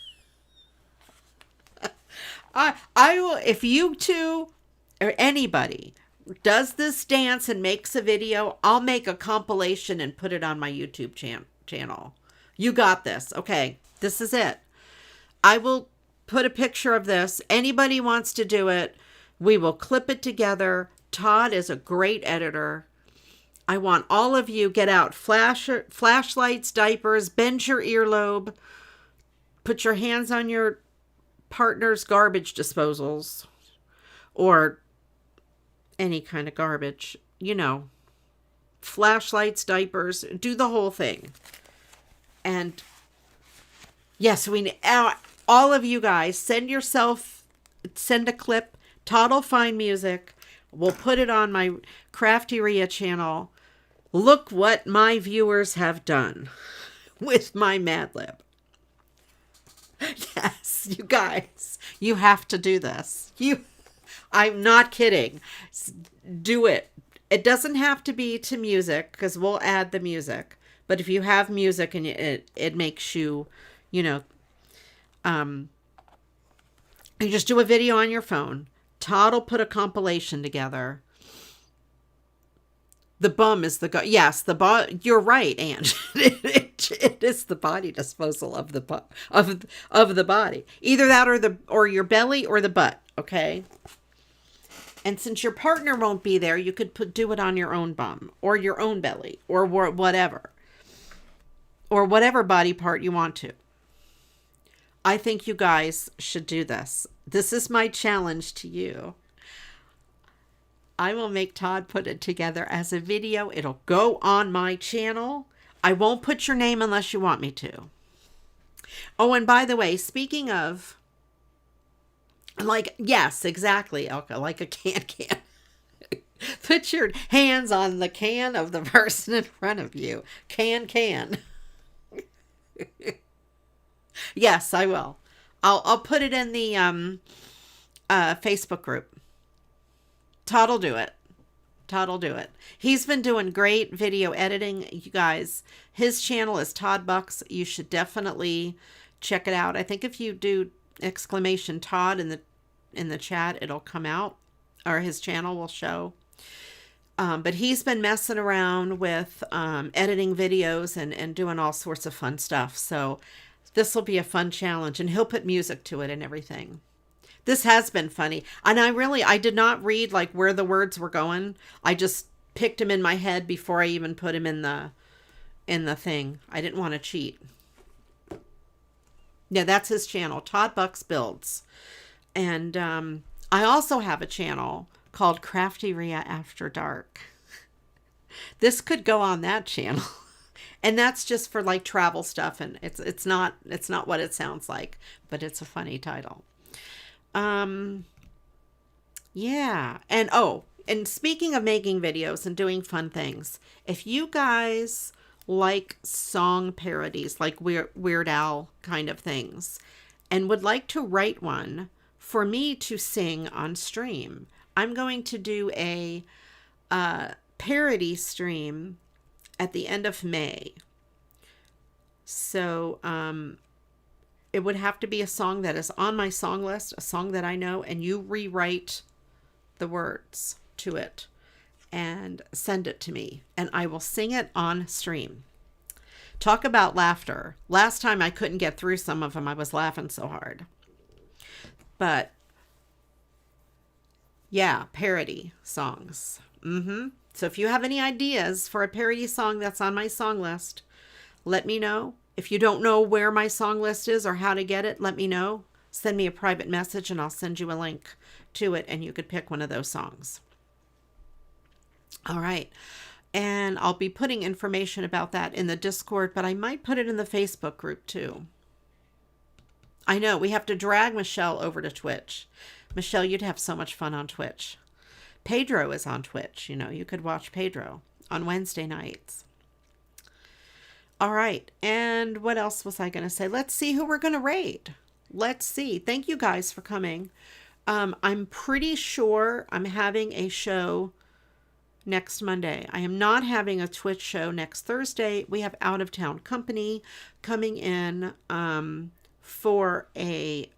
I will, if you two or anybody does this dance and makes a video, I'll make a compilation and put it on my YouTube channel. You got this. Okay, this is it. I will put a picture of this. Anybody wants to do it, we will clip it together. Todd is a great editor. I want all of you get out flashlights, diapers, bend your earlobe, put your hands on your partner's garbage disposals or any kind of garbage, flashlights, diapers, do the whole thing. And yes, all of you guys, send a clip. Todd will find music. We'll put it on my CraftyRia channel. Look what my viewers have done with my Mad Lib. Yes, you guys, you have to do this. I'm not kidding. Do it. It doesn't have to be to music because we'll add the music. But if you have music and it makes you, you just do a video on your phone. Todd will put a compilation together. The bum is the yes, the bum. You're right, Ange. It is the body disposal of the of the body. Either that or your belly or the butt. Okay. And since your partner won't be there, you could do it on your own bum or your own belly or whatever body part you want to. I think you guys should do this. This is my challenge to you. I will make Todd put it together as a video. It'll go on my channel. I won't put your name unless you want me to. Oh, and by the way, speaking of, like, yes, exactly, Elka, like a can. Put your hands on the can of the person in front of you. Can. Yes, I will. I'll put it in the Facebook group. Todd will do it. He's been doing great video editing, you guys. His channel is Todd Bucks. You should definitely check it out. I think if you do exclamation Todd in the chat, it'll come out, or his channel will show. But he's been messing around with editing videos and doing all sorts of fun stuff. So this will be a fun challenge, and he'll put music to it and everything. This has been funny. And I did not read like where the words were going. I just picked them in my head before I even put them in the thing. I didn't want to cheat. Yeah, that's his channel, Todd Bucks Builds. And I also have a channel called CraftyRia After Dark. This could go on that channel. And that's just for like travel stuff, and it's not what it sounds like, but it's a funny title. Yeah. And speaking of making videos and doing fun things, if you guys like song parodies, like Weird Al kind of things, and would like to write one for me to sing on stream, I'm going to do a parody stream at the end of May. So, it would have to be a song that is on my song list, a song that I know, and you rewrite the words to it and send it to me, and I will sing it on stream. Talk about laughter. Last time I couldn't get through some of them. I was laughing so hard. But yeah, parody songs. So if you have any ideas for a parody song that's on my song list, let me know. If you don't know where my song list is or how to get it, let me know. Send me a private message and I'll send you a link to it, and you could pick one of those songs. All right. And I'll be putting information about that in the Discord, but I might put it in the Facebook group too. I know we have to drag Michelle over to Twitch. Michelle, you'd have so much fun on Twitch. Pedro is on Twitch. You know, you could watch Pedro on Wednesday nights. All right. And what else was I going to say? Let's see who we're going to raid. Let's see. Thank you guys for coming. I'm pretty sure I'm having a show next Monday. I am not having a Twitch show next Thursday. We have out of town company coming in for a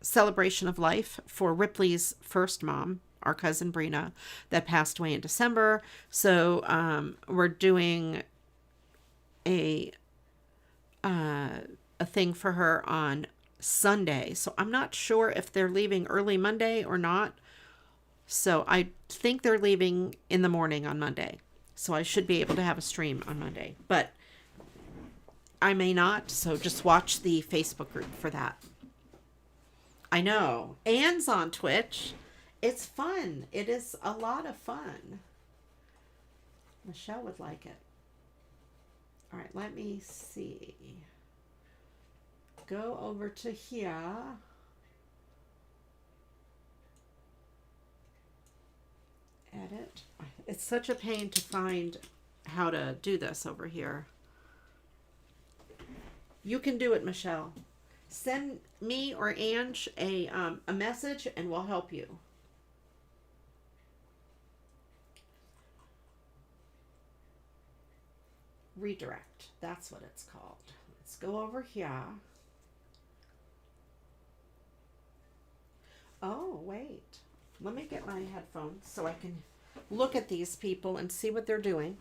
celebration of life for Ripley's first mom, our cousin Brina, that passed away in December. So we're doing a thing for her on Sunday. So I'm not sure if they're leaving early Monday or not. So I think they're leaving in the morning on Monday. So I should be able to have a stream on Monday, but I may not. So just watch the Facebook group for that. I know. Anne's on Twitch. It's fun. It is a lot of fun. Michelle would like it. All right, let me see. Go over to here. Edit. It's such a pain to find how to do this over here. You can do it, Michelle. Send me or Ange a message and we'll help you. Redirect. That's what it's called. Let's go over here. Oh, wait. Let me get my headphones so I can look at these people and see what they're doing.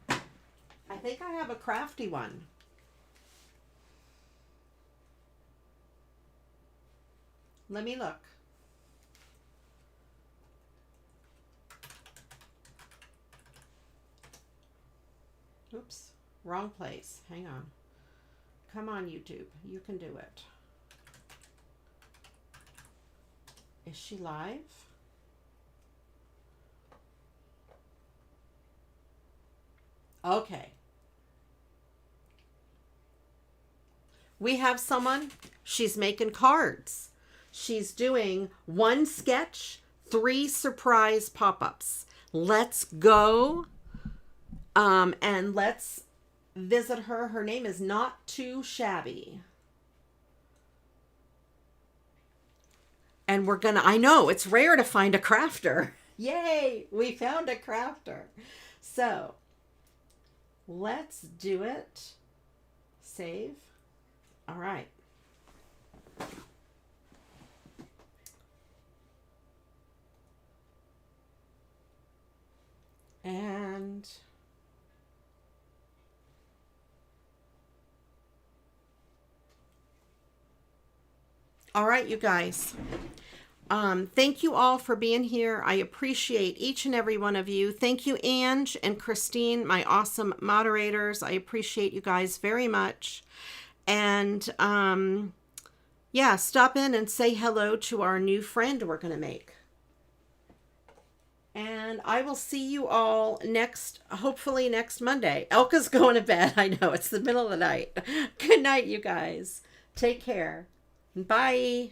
I think I have a Crafty one. Let me look. Oops, wrong place. Hang on. Come on, YouTube. You can do it. Is she live? Okay. We have someone, she's making cards. She's doing 1 sketch, 3 surprise pop-ups. Let's go. And let's visit her. Her name is Not Too Shabby. And we're gonna, I know, it's rare to find a crafter. Yay, we found a crafter. So, let's do it. Save. All right. And all right, you guys. Thank you all for being here. I appreciate each and every one of you. Thank you, Ange and Christine, my awesome moderators. I appreciate you guys very much. And yeah, stop in and say hello to our new friend we're going to make. And I will see you all hopefully next Monday. Elka's going to bed. I know, it's the middle of the night. Good night, you guys. Take care. Bye.